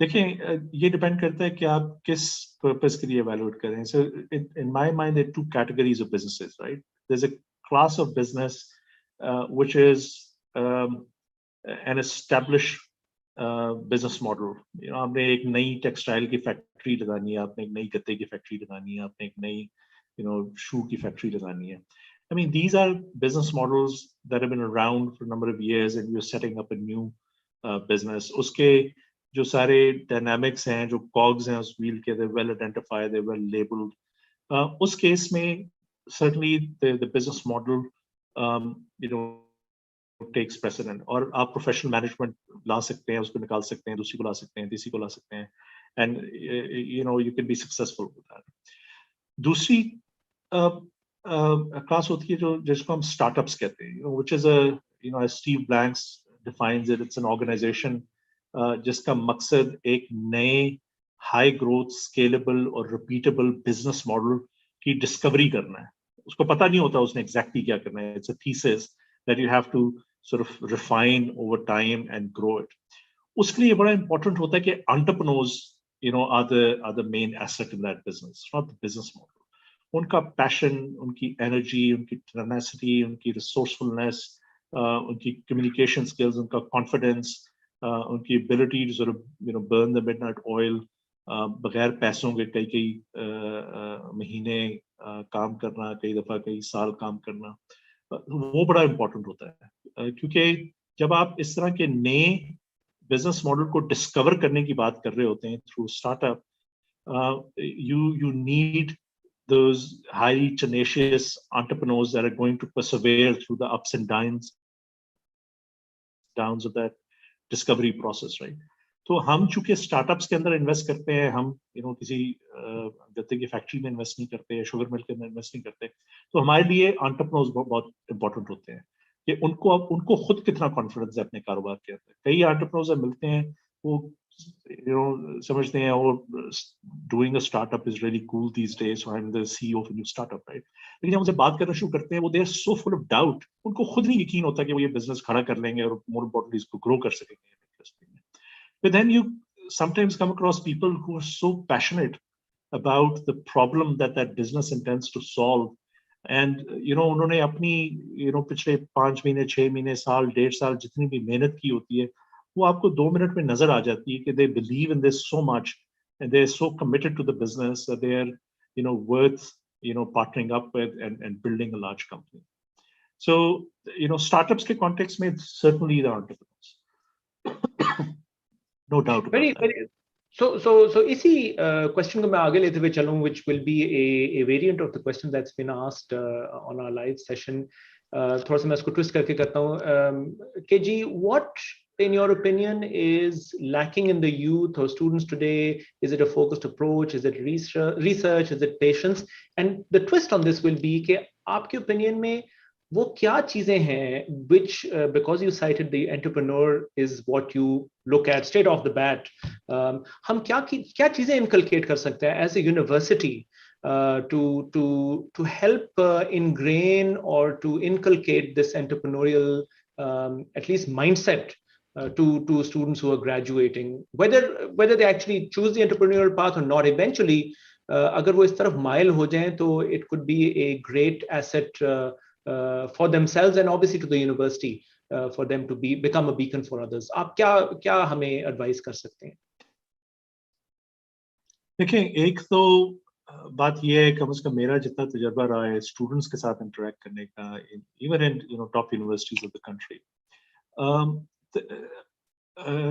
देखिए, ये depend करता है कि आप किस purpose के लिए evaluate करें. So in my mind, there are two categories of businesses, right? There's a class of business which is an established business model. आपने एक नई टेक्सटाइल की फैक्ट्री लगानी है, आपने एक नई गत्ते की फैक्ट्री लगानी है, आपने एक नई शू की फैक्ट्री लगानी है. I mean, these are business models that have been around for a number of years, and you're setting up a new business. उसके जो सारे dynamics हैं, जो cogs हैं उस wheel के, they're well identified, they're well labeled. उस case में certainly the business model takes precedent. और आप professional management ला सकते हैं, उसको निकाल सकते हैं, दूसरी को ला सकते हैं, तीसरी को ला सकते हैं, and you can be successful with that. दूसरी class होती है जिसको हम startups कहते हैं, which is as Steve Blanks defines it, it's an organization जिसका मकसद एक नए high growth, scalable और repeatable business model की discovery करना है. उसको पता नहीं होता उसने exactly क्या करना है. It's a thesis that you have to sort of refine over time and grow it. उसके लिए बड़ा important होता है कि entrepreneurs, are the main asset in that business, not the business model. उनका passion, उनकी energy, उनकी tenacity, उनकी resourcefulness, उनकी communication skills, उनका confidence, उनकी ability to sort of burn the midnight oil बगैर पैसों के कई महीने काम करना, कई दफा कई साल काम करना, वो बड़ा important होता है. क्योंकि जब आप इस तरह के नए business model को discover करने की बात कर रहे होते हैं through startup, you need those highly tenacious entrepreneurs that are going to persevere through the ups and downs of that discovery process, right? तो हम चूंकि startups के अंदर invest करते हैं, हम किसी गत्ते की फैक्ट्री में invest नहीं करते, शुगर मिल के अंदर invest नहीं करते, तो हमारे लिए entrepreneurs बहुत important होते हैं कि उनको खुद कितना confidence है अपने कारोबार के अंदर. कई entrepreneurs मिलते हैं, वो समझते हैं वो doing a startup is really cool these days, so I'm the CEO of a new startup, right? लेकिन जब उनसे बात करना शुरू करते हैं, वो they are so full of doubt, उनको खुद नहीं यकीन होता कि वो ये business खड़ा कर लेंगे और more importantly इसको grow कर सकेंगे. But then you sometimes come across people who are so passionate about the problem that business intends to solve, and उन्होंने अपनी पिछले 5 महीने, 6 महीने, साल, 1.5 साल जितनी भी मेहनत की होती है, वो आपको 2 मिनट में नजर आ जाती है कि they believe in this so much and they're so committed to the business that they are worth partnering up with and building a large company. So startups के context में certainly the entrepreneurs. No doubt about that. So इसी question को मैं आगे लेते हुए चलूं, which will be a variant of the question that's been asked on our live session. थोड़ा सा मैं इसको twist करके करता हूं. KG, what in your opinion is lacking in the youth or students today? Is it a focused approach? Is it research? Is it patience? And the twist on this will be कि आपके opinion में वो क्या चीजें हैं which because you cited the entrepreneur is what you look at straight off the bat, हम क्या चीजें inculcate कर सकते हैं as a university to help ingrain or to inculcate this entrepreneurial at least mindset to students who are graduating, whether they actually choose the entrepreneurial path or not eventually, अगर वो इस तरफ माइल हो जाएं तो it could be a great asset for themselves and obviously to the university for them to become a beacon for others. आप क्या हमें advise कर सकते हैं? देखिए, एक तो बात ये है, कम से कम मेरा जितना तजुर्बा रहा है स्टूडेंट्स के साथ इंटरेक्ट करने का, even in top universities of the country,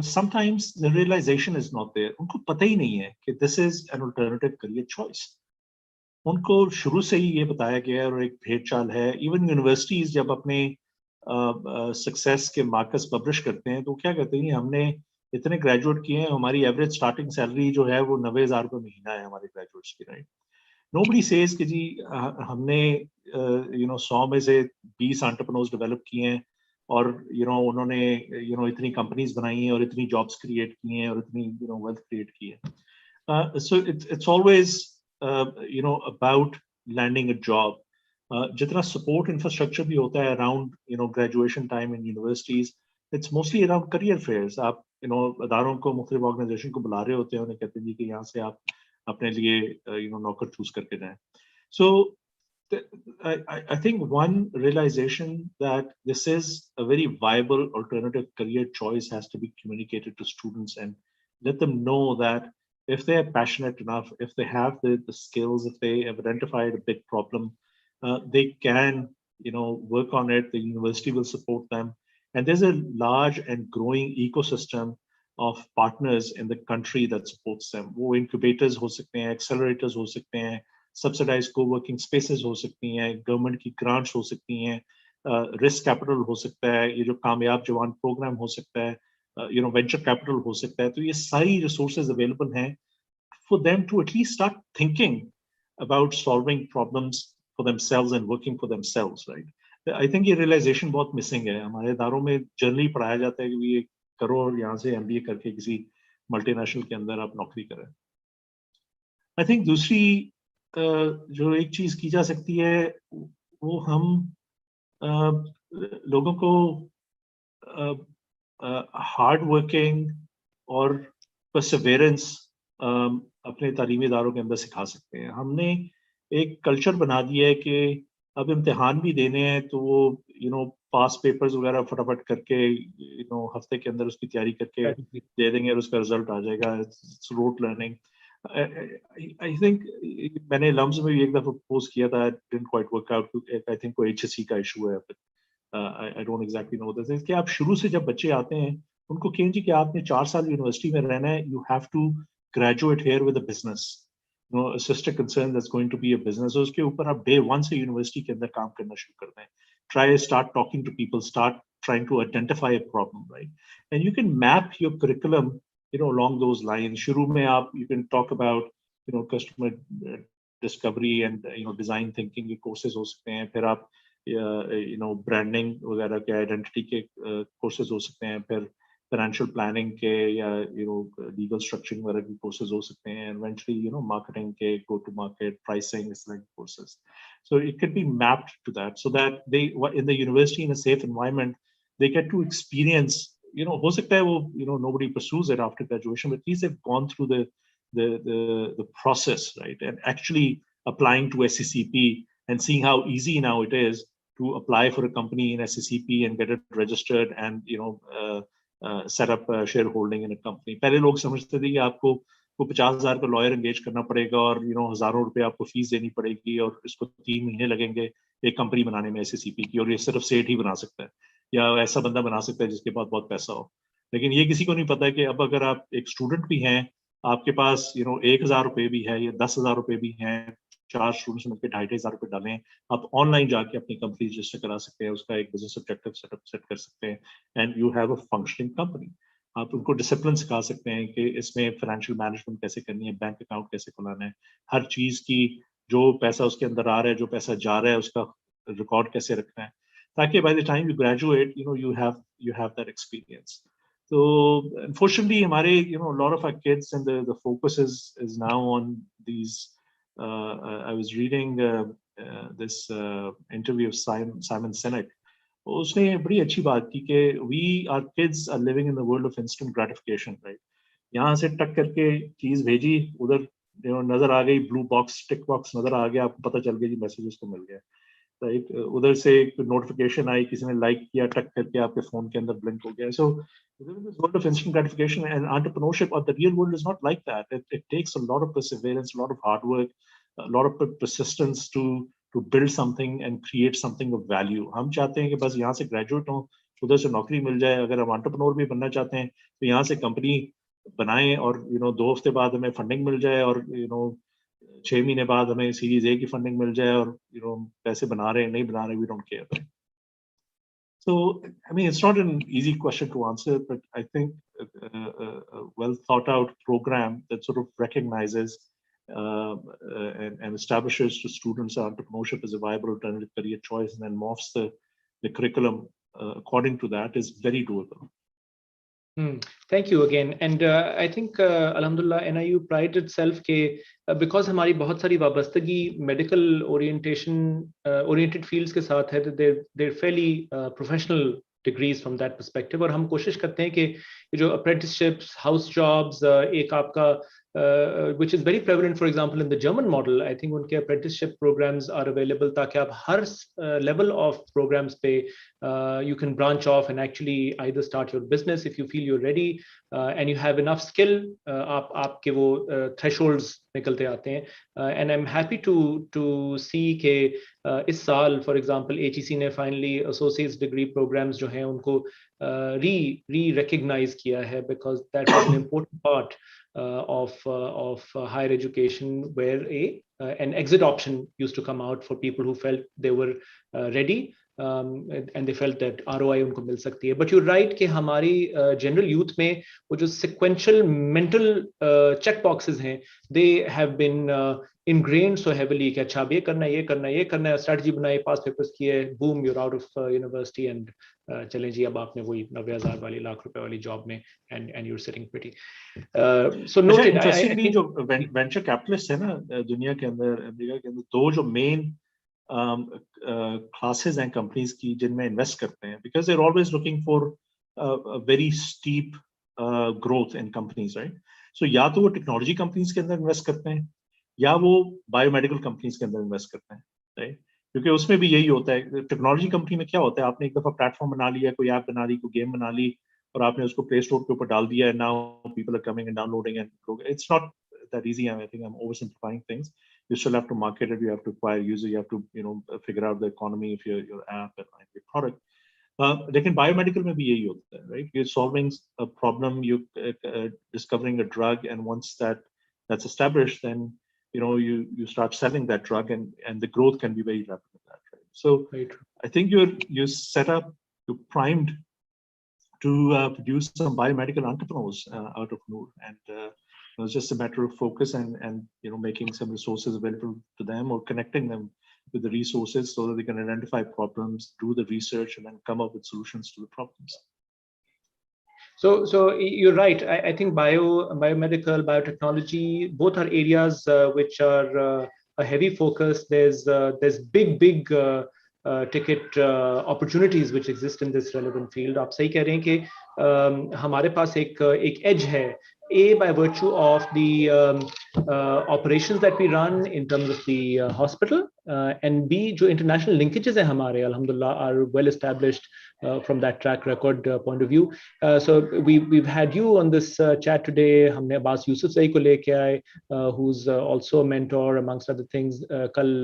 sometimes the realization is not there. उनको पता ही नहीं है कि this is an alternative career choice. उनको शुरू से ही ये बताया गया है और एक भेद चाल है. इवन यूनिवर्सिटीज जब अपने सक्सेस के मार्कर्स पब्लिश करते हैं तो क्या कहते हैं, हमने इतने ग्रेजुएट किए हैं, हमारी एवरेज स्टार्टिंग सैलरी जो है वो 90,000 रुपये महीना है हमारे ग्रेजुएट्स की, राइट. नोबडी सेज कि जी हमने 100 में से 20 एंटरप्रेन्योर्स डेवलप किए हैं और उन्होंने इतनी कंपनीज बनाई हैं और इतनी जॉब्स क्रिएट की हैं और इतनी वेल्थ क्रिएट की है. So it's always about landing a job. जितना सपोर्ट इंफ्रास्ट्रक्चर भी होता है around graduation time in universities, it's mostly around career fairs. आप अदारों को, मुख्तलिफ ऑर्गेनाइजेशन को बुला रहे होते हैं, उन्हें कहते हैं जी कि यहाँ से आप अपने लिए नौकर चूज करके जाएं. So I think one realization that this is a very viable alternative career choice has to be communicated to students and let them know that if they are passionate enough, if they have the skills, if they have identified a big problem, they can work on it. The university will support them, and there's a large and growing ecosystem of partners in the country that supports them. वो incubators हो सकते हैं, accelerators हो सकते हैं, subsidized co-working spaces हो सकती हैं, गवर्नमेंट की grants हो सकती हैं, risk capital हो सकता है, ये जो कामयाब जवान program हो सकता है, venture capital हो सकता है. तो ये सारी resources available हैं for them to at least start thinking about solving problems for themselves and working for themselves, right? I think ये realization बहुत missing है. हमारे इदारों में जनरली पढ़ाया जाता है कि ये करो और यहाँ से MBA करके किसी मल्टीनेशनल के अंदर आप नौकरी करें. आई थिंक दूसरी जो एक चीज की जा सकती है वो हम लोगों को हार्ड वर्किंग और परसिवेरेंस अपने तालीमी इदारों के अंदर सिखा सकते हैं. हमने एक कल्चर बना दिया है कि अब इम्तिहान भी देने हैं तो वो पास पेपर्स वगैरह फटाफट करके हफ्ते के अंदर उसकी तैयारी करके दे देंगे और उसका रिजल्ट आ जाएगा. It's rote learning. I think मैंने लम्स में भी एक दफा पोज किया था, didn't quite work out. I think कोई HSC का इशू है, I don't exactly know this. कि आप शुरू से जब बच्चे आते हैं उनको कहें जी कि आपने 4 साल यूनिवर्सिटी में रहना है, you have to graduate here with a business, a sister concern that's going to be a business. So उसके ऊपर आप day one से यूनिवर्सिटी के अंदर काम करना शुरू कर दें. Start talking to people, start trying to identify a problem, right? And you can map your curriculum, along those lines. शुरू में आप you can talk about, customer discovery and design thinking के courses हो सकते हैं. फिर आप branding वगैरह के identity के courses हो सकते हैं. फिर फाइनेंशियल प्लानिंग के या लीगल स्ट्रक्चरिंग वगैरह के कोर्सेज हो सकते हैं. इवेंचुअली मार्केटिंग के, गो टू मार्केट, प्राइसिंग, इस तरह के courses. So it can be mapped to that so that they in the university in a safe environment they get to experience. हो सकता है वो nobody pursues it after graduation, but at least they've gone through the process, right? And actually applying to SCCP and seeing how easy now it is to apply for a company in SCCP and get it registered and set up share holding in a company. पहले लोग समझते थे कि आपको 50,000 का lawyer engage करना पड़ेगा और हजारों रुपए आपको फीस देनी पड़ेगी और इसको 3 महीने लगेंगे एक कंपनी बनाने में SCCP की, और ये सिर्फ सेठ ही बना सकता है या ऐसा बंदा बना सकता है जिसके पास बहुत पैसा हो. लेकिन ये किसी को नहीं पता है कि अब अगर आप एक स्टूडेंट भी हैं, आपके पास 1,000 रुपए भी है या 10,000 रुपए भी हैं, 4 स्टूडेंट्स मिलकर 2,500 रुपए डालें, आप ऑनलाइन जाके अपनी कंपनी रजिस्टर करा सकते हैं, उसका एक बिजनेस ऑब्जेक्टिव सेट कर सकते हैं, and you have a functioning company. आप उनको डिसिप्लिन सिखा सकते हैं कि इसमें फाइनेंशियल मैनेजमेंट कैसे करनी है, बैंक अकाउंट कैसे खुलाना है, हर चीज की जो पैसा उसके अंदर आ रहा है, जो पैसा जा रहा है, उसका रिकॉर्ड कैसे रखना है, ताकि by the time you graduate you have that experience. So unfortunately हमारे lot of our kids and the focus is now on these. I was reading this interview of Simon Sinek. उसने बड़ी अच्छी बात की कि our kids are living in the world of instant gratification, right? यहाँ से टक करके चीज भेजी, उधर नजर आ गई, ब्लू बॉक्स, टिक बॉक्स नजर आ गया, आपको पता चल गया जी मैसेज उसको मिल गया. right? उधर से notification आई, किसी ने like किया, टक करके आपके phone के अंदर blink हो गया. So we live in this world of instant gratification, and entrepreneurship or the real world is not like that. It takes a lot of perseverance, a lot of hard work, a lot of persistence to build something and create something of value. हम चाहते हैं कि बस यहाँ से graduate हो, उधर से नौकरी मिल जाए. अगर हम entrepreneur भी बनना चाहते हैं तो यहाँ से company बनाएं और 2 हफ्ते बाद हमें funding मिल जाए और 6 महीने बाद हमें सीरीज ए की फंडिंग मिल जाए और पैसे बना रहे हैं नहीं बना रहे, we don't care, right? So I mean, it's not an easy question to answer, but I think a well thought out program that sort of recognizes and establishes to students that entrepreneurship is a viable alternative career choice and then morphs the curriculum according to that is very doable. Thank you again. And I think Alhamdulillah NIU prides itself के because हमारी बहुत सारी वाबस्तगी medical oriented fields के साथ है, that they're fairly professional degrees from that perspective. और हम कोशिश करते हैं कि जो apprenticeships, house jobs, एक आपका which is very prevalent, for example, in the German model. I think उनके apprenticeship programs are available ताकि आप हर level of programs पे you can branch off and actually either start your business if you feel you're ready and you have enough skill. आपके वो thresholds निकलते आते हैं. And I'm happy to see कि इस साल, for example, HEC ने finally associate's degree programs जो हैं उनको re-recognize किया है, because that was an important part of higher education, where an exit option used to come out for people who felt they were ready and they felt that ROI उनको मिल सकती है. But you're right कि हमारी general youth में वो जो sequential mental check boxes हैं, they have been ingrained so heavily कि अच्छा अब ये करना है, strategy बनाई, pass papers किए, boom, you're out of university and चलें जी अब आपने वही 90,000 वाली लाख रुपए वाली job में and you're sitting pretty. So noted. Interestingly, जो venture capitalists है ना दुनिया के अंदर, अमेरिका के अंदर, दो जो main classes and companies की जिनमें invest करते हैं, because they're always looking for a very steep growth in companies, right? So या तो वो technology companies के अंदर invest करते हैं या वो biomedical companies के अंदर invest करते हैं, right? क्योंकि उसमें भी यही होता है. टेक्नोलॉजी कंपनी में क्या होता है, आपने एक दफा प्लेटफॉर्म बना लिया, कोई ऐप बना ली, कोई गेम बना ली और आपने उसको प्ले स्टोर के ऊपर डाल दिया है. Now people are coming and downloading and it's not that easy. I think I'm oversimplifying things. You still have to market it, you have to acquire users, you have to figure out the economy of your app and your product. लेकिन biomedical में भी यही होता है, right? You're solving a problem, you're discovering a drug, and once that's established, then you start selling that drug, and the growth can be very rapid with that, right? So I think you're set up, you're primed to produce some biomedical entrepreneurs out of Noor, and it's just a matter of focus and making some resources available to them or connecting them with the resources so that they can identify problems, do the research, and then come up with solutions to the problems. So you're right. I think biomedical, biotechnology, both are areas which are a heavy focus. There's big ticket opportunities which exist in this relevant field. आप सही कह रहे हैं कि हमारे पास एक edge है. A, by virtue of the operations that we run in terms of the hospital, and B, जो international linkages हैं हमारे, alhamdulillah, are well established from that track record point of view. So we've had you on this chat today. हमने अब्बास यूसुफ सही को लेके आए, who's also a mentor amongst other things. कल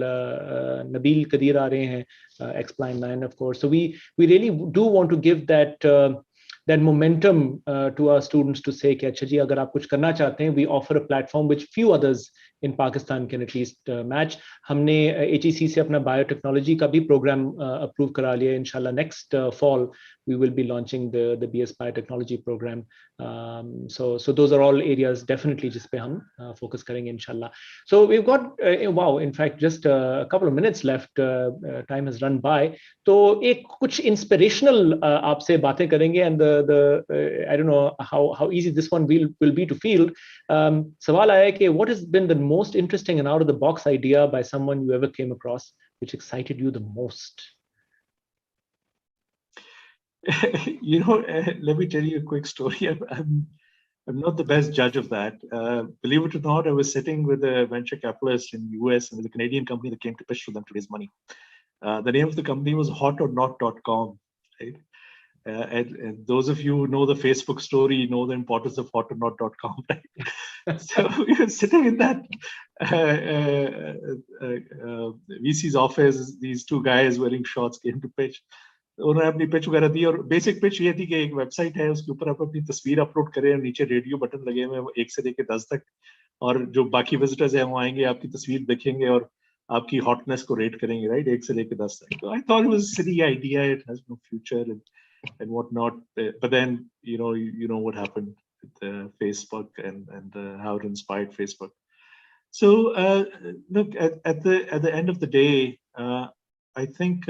नबील कदीर आ रहे हैं, X-Line 9, of course. So we really do want to give that momentum to our students to say कि अच्छा जी अगर आप कुछ करना चाहते हैं, we offer a platform which few others in Pakistan can at least match. हमने HEC से अपना biotechnology का भी program approve करा लिया. Inshallah next fall we will be launching the BS biotechnology program. So those are all areas definitely जिस पे हम focus करेंगे inshallah. So we've got wow, in fact just a couple of minutes left. Time has run by. तो एक कुछ inspirational आपसे बातें करेंगे, and I don't know how easy this one will be to field. सवाल आया कि what has been the most interesting and out of the box idea by someone you ever came across which excited you the most? Let me tell you a quick story. I'm not the best judge of that. Believe it or not, I was sitting with a venture capitalist in the US, and with a Canadian company that came to pitch to them to raise money. The name of the company was hotornot.com, right? And those of you who know the Facebook story know the importance of hotornot.com, right? So we were sitting in that VC's office. These two guys wearing shorts came to pitch. उन्होंने अपनी pitch वगैरह दी और basic pitch ये थी कि एक website है, उसके ऊपर आप अपनी तस्वीर अपलोड करें और नीचे रेडियो बटन लगे हुए हैं 1 से लेकर 10 तक, और जो बाकी विजिटर्स हैं वो आएंगे, आपकी तस्वीर देखेंगे और आपकी हॉटनेस को रेट करेंगे, राइट, 1 से लेकर 10 तक. तो I thought it was a silly idea, it has no future and whatnot. But then you know what happened with Facebook and how it inspired Facebook. So look, at the end of the day, I think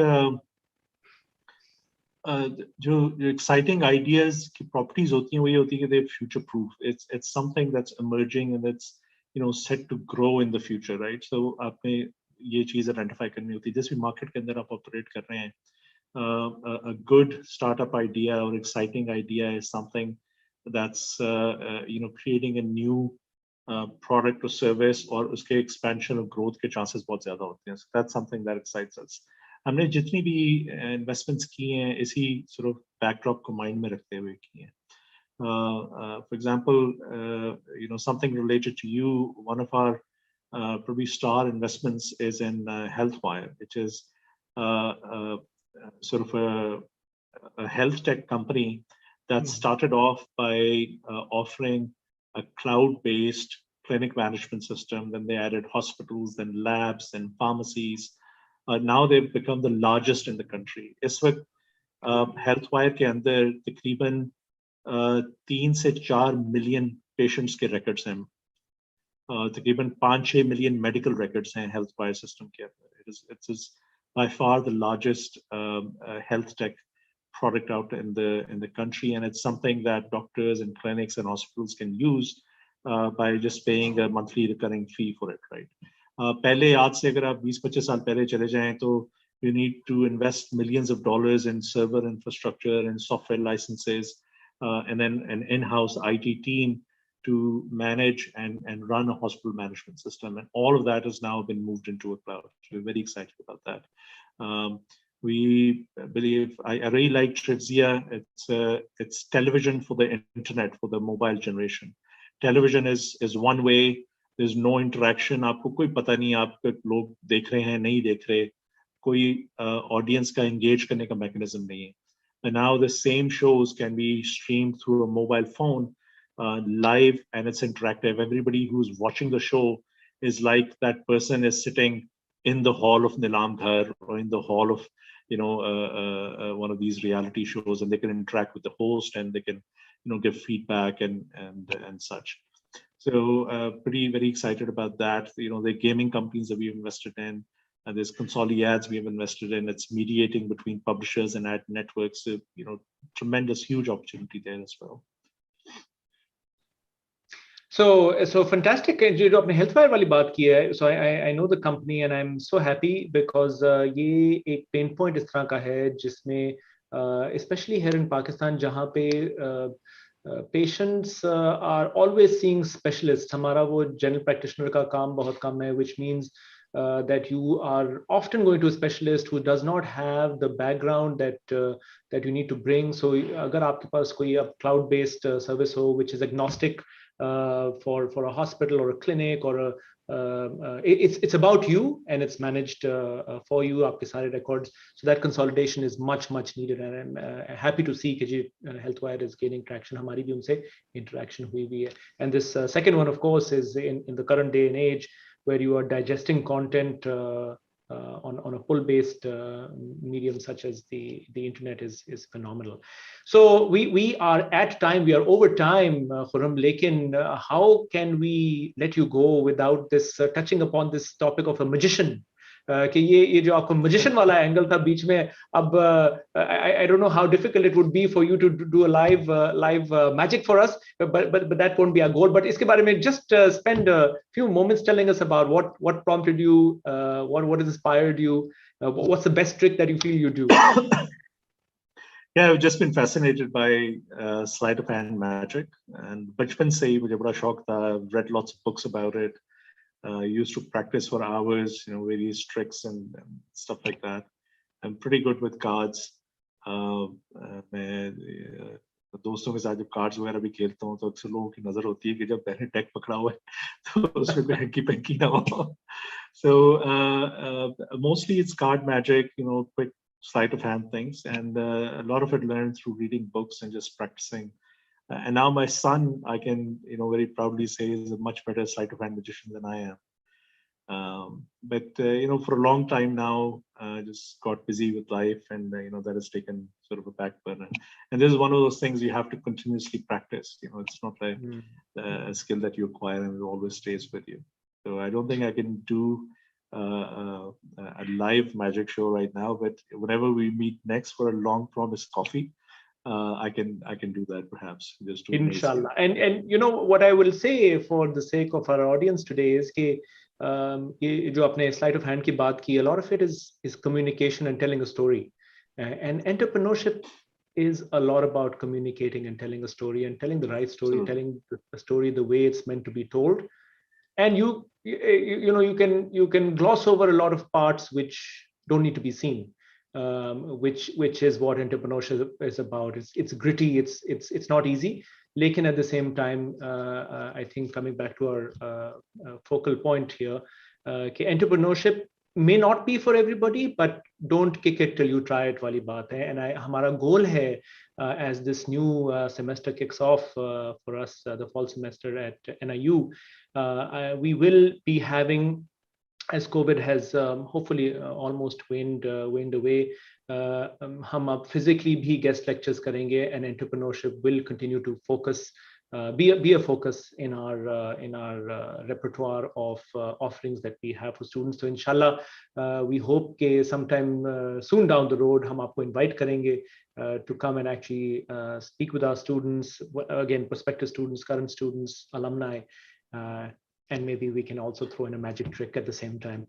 जो exciting ideas की properties होती हैं, वही होती है कि they're future proof. It's something that's emerging and it's set to grow in the future, right? So आपने ये चीज identify करनी होती है. जिस भी market के अंदर आप operate कर रहे हैं, a good startup idea or exciting idea is something that's creating a new product or service, or uske expansion or growth ke chances bahut zyada hote hain. So that's something that excites us. हमने जितनी भी investments की हैं इसी sort of backdrop को mind में रखते हुए की हैं. For example, something related to you, one of our probably star investments is in HealthWire, which is sort of a health tech company that started off by offering a cloud-based clinic management system. Then they added hospitals, then labs, then pharmacies. Now they've become the largest in the country. इस वक्त HealthWire के अंदर तकरीबन 3 से 4 million patients के records हैं. तकरीबन 5-6 million medical records हैं HealthWire system के अंदर. It is by far the largest health tech product out in the country, and it's something that doctors and clinics and hospitals can use by just paying a monthly recurring fee for it, right? पहले आज से अगर आप 20-25 साल पहले चले जाएं तो you need to invest millions of dollars in server infrastructure and software licenses, and then an in-house IT team to manage and run a hospital management system, and all of that has now been moved into a cloud. So we're very excited about that. We believe I really like Trivia. It's television for the internet, for the mobile generation. Television is one way. There's no interaction. आपको कोई पता नहीं आप लोग देख रहे हैं नहीं देख रहे, कोई audience का engage करने का mechanism नहीं है. And now the same shows can be streamed through a mobile phone live, and it's interactive. Everybody who's watching the show is like that person is sitting in the hall of Nilam Ghar or in the hall of one of these reality shows, and they can interact with the host and they can give feedback and such. So very excited about that. The gaming companies that we've invested in, and there's Consoli Ads we have invested in. It's mediating between publishers and ad networks. So, tremendous huge opportunity there as well. So fantastic. जो आपने HealthWire वाली बात की है, so I know the company and I'm so happy because ये एक pain point इस तरह का है जिसमें especially here in Pakistan जहाँ पे patients are always seeing specialists. हमारा वो general practitioner का काम बहुत कम है, which means that you are often going to a specialist who does not have the background that you need to bring. So अगर आपके पास कोई cloud-based service हो which is agnostic for a hospital or a clinic or it's about you and it's managed for you, आपके सारे records. So that consolidation is much needed, and I'm happy to see कि HealthWire is gaining traction. हमारी भी उनसे interaction हुई भी है. And this second one, of course, is in the current day and age where you are digesting content on a pull-based medium such as the internet is phenomenal. So we are at time, we are over time, Khurram, lekin how can we let you go without this touching upon this topic of a magician? कि ये जो आपको magician वाला angle था बीच में, अब I don't know how difficult it would be for you to do a live magic for us, but that won't be our goal. But इसके बारे में just spend a few moments telling us about what prompted you, what has inspired you, what's the best trick that you feel you do. Yeah, I've just been fascinated by sleight of hand magic, and बचपन से ही मुझे बड़ा शौक था. I've read lots of books about it. Used to practice for hours, various tricks and stuff like that. I'm pretty good with cards. मैं दोस्तों के साथ जब कार्ड्स वगैरह भी खेलता हूँ तो अक्सर लोगों की नजर होती है कि जब मैंने डेक पकड़ा हुआ है तो उसमें कोई हंकी पंकी ना हो. So mostly it's card magic, quick sleight of hand things, and a lot of it learned through reading books and just practicing. And now my son, I can, very proudly say, is a much better sleight of hand magician than I am. But for a long time now, just got busy with life, and that has taken sort of a back burner. And this is one of those things you have to continuously practice. It's not a skill that you acquire and it always stays with you. So I don't think I can do a live magic show right now, but whenever we meet next for a long promised coffee, I can do that perhaps. Just to Inshallah. And what I will say for the sake of our audience today is कि ये जो आपने sleight of hand की बात की, a lot of it is communication and telling a story. And entrepreneurship is a lot about communicating and telling a story and telling the right story, telling the story the way it's meant to be told. And you can gloss over a lot of parts which don't need to be seen, which is what entrepreneurship is about. It's gritty, it's not easy. Lekin at the same time, I think coming back to our focal point here, entrepreneurship may not be for everybody, but don't kick it till you try it wali baat hai. And hamara goal hai, as this new semester kicks off for us, the fall semester at NIU, we will be having, as COVID has hopefully almost waned away, हम अब physically भी guest lectures करेंगे, and entrepreneurship will continue to focus, be a focus in our repertoire of offerings that we have for students. So inshallah, we hope कि sometime soon down the road हम आपको invite करेंगे to come and actually speak with our students, again, prospective students, current students, alumni. And maybe we can also throw in a magic trick at the same time.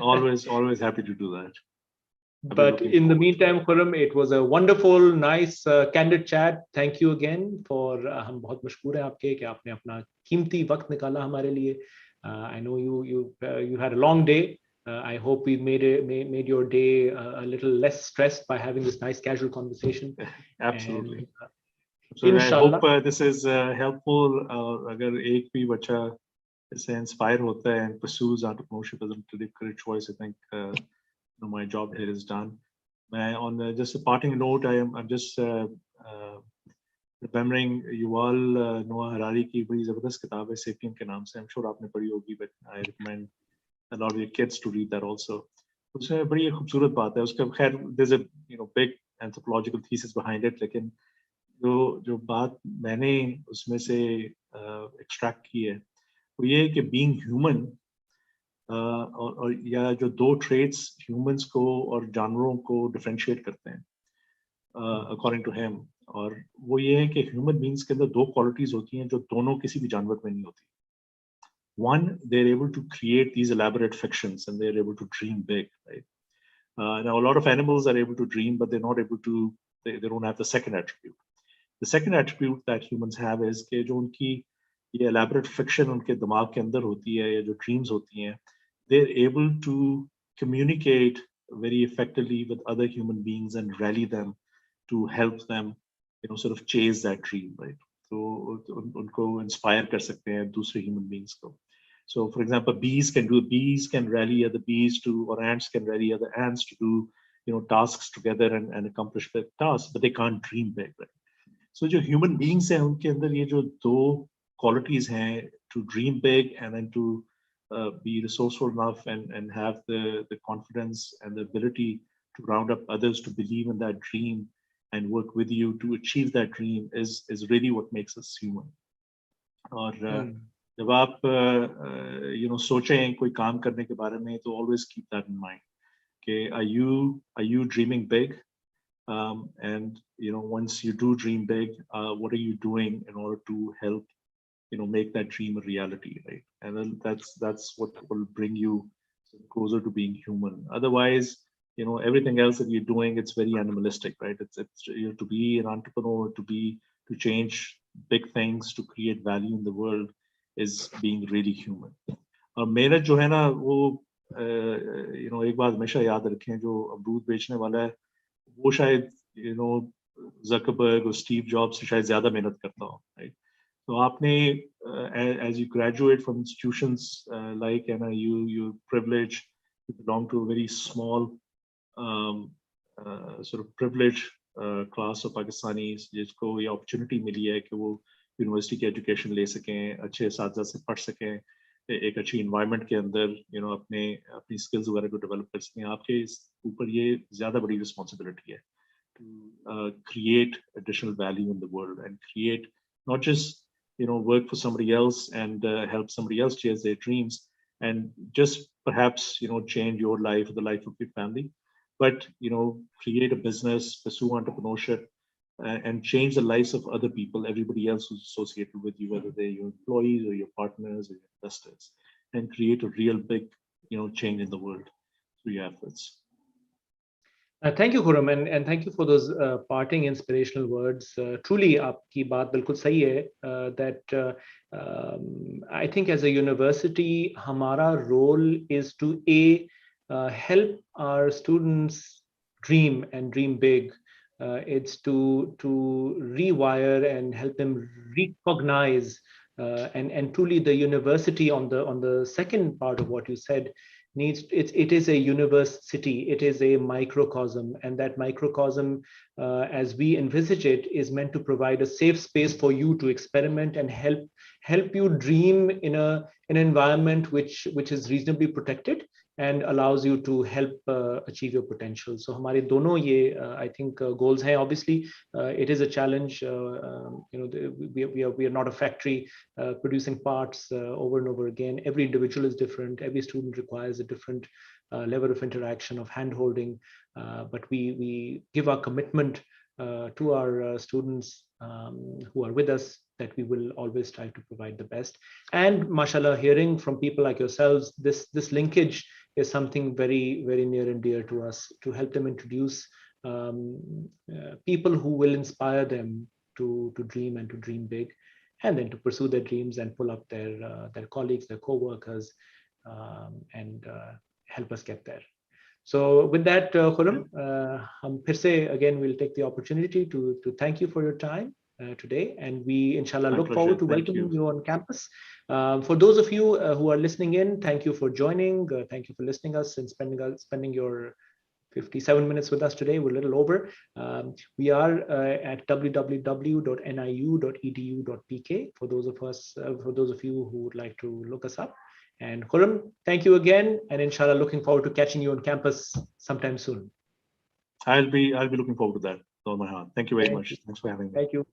always happy to do that. But in the meantime, Khurram, it was a wonderful, nice, candid chat. Thank you again for हम बहुत मशहूर हैं आपके कि आपने अपना कीमती वक्त निकाला हमारे लिए. I know you had a long day. I hope we made your day a little less stressed by having this nice casual conversation. Absolutely. And, so I hope this is helpful. अगर एक भी बच्चा इससे inspire होता है and pursues entrepreneurship as a career choice, I think my job here is done. On just a parting note, I'm just remembering Yuval Noah Harari की बड़ी जबरदस्त किताब है Sapien के नाम से. I'm sure आपने पढ़ी होगी, but I recommend a lot of your kids to read that also. उसमें बड़ी खूबसूरत बात है. उसका खैर there's a big anthropological thesis behind it, लेकिन जो बात मैंने उसमें से extract की है वो ये कि being human और या जो दो traits humans को और जानवरों को differentiate करते हैं according to him, और वो ये है कि human beings के अंदर दो qualities होती हैं जो दोनों किसी भी जानवर में नहीं होती. One, they're able to create these elaborate fictions and they're able to dream big, right? Now a lot of animals are able to dream, but they're not able to, they don't have the second attribute. The second attribute that humans have is कि जो उनकी ये elaborate fiction उनके दिमाग के अंदर होती है या जो dreams होती हैं, they're able to communicate very effectively with other human beings and rally them to help them, sort of chase that dream, right? So उनको inspire कर सकते हैं दूसरे human beings को. So for example, bees can rally other bees to, or ants can rally other ants to do, tasks together and accomplish their tasks, but they can't dream big, right? So जो human beings हैं उनके अंदर ये जो दो qualities हैं, to dream big and then to be resourceful enough and have the confidence and the ability to round up others to believe in that dream and work with you to achieve that dream is really what makes us human. और जब आप सोचें कोई काम करने के बारे में, तो always keep that in mind. Okay, are you dreaming big? And once you do dream big, what are you doing in order to help make that dream a reality, right? And then that's what will bring you closer to being human. Otherwise, everything else that you're doing, it's very animalistic, right? It's to be an entrepreneur, to change big things, to create value in the world, is being really human. और मेहनत जो है ना वो एक बात हमेशा याद रखें, जो अमरूद बेचने वाला है वो शायद ज़करबर्ग और स्टीव जॉब्स से शायद ज़्यादा मेहनत करता हो, राइट? तो आपने as you graduate from institutions like NIU, you're privileged to belong to a very small sort of privileged class of Pakistanis जिसको ये opportunity मिली है कि वो यूनिवर्सिटी की एजुकेशन ले सकें, अच्छे असातिज़ा से पढ़ सकें, एक अच्छी इन्वायरमेंट के अंदर अपनी स्किल्स वगैरह को डेवलप कर सकें। आपके ऊपर ये ज़्यादा बड़ी रिस्पॉन्सिबिलिटी है to create additional value in the world and create not just work for somebody else and help somebody else chase their dreams and just perhaps change your life or the life of your family, but create a business, pursue entrepreneurship, and change the lives of other people, everybody else who's associated with you, whether they're your employees or your partners or your investors, and create a real big change in the world through your efforts. Thank you, Khurram, and thank you for those parting inspirational words. Truly, आपकी बात बिल्कुल सही है that I think as a university, हमारा role is to help our students dream and dream big. It's to rewire and help them recognize and truly the university on the second part of what you said it is a university, it is a microcosm, and that microcosm as we envisage it is meant to provide a safe space for you to experiment and help you dream in an environment which is reasonably protected and allows you to help achieve your potential. So हमारे दोनों ये I think goals हैं. Obviously it is a challenge. We are not a factory producing parts over and over again. Every individual is different. Every student requires a different level of interaction, of hand-holding. But we give our commitment to our students who are with us that we will always try to provide the best. And mashallah, hearing from people like yourselves, this linkage is something very, very near and dear to us, to help them introduce people who will inspire them to dream and to dream big, and then to pursue their dreams and pull up their colleagues, their co-workers, and help us get there. So with that, Khurram, again, we'll take the opportunity to thank you for your time today, and we inshallah look forward to welcoming you on campus. For those of you who are listening in, thank you for joining, thank you for listening us and spending your 57 minutes with us today. We're a little over. We are at www.niu.edu.pk for those of you who would like to look us up. And Khurram, thank you again, and inshallah looking forward to catching you on campus sometime soon. I'll be looking forward to that with all my heart. Thank you very much. Thanks for having me. Thank you.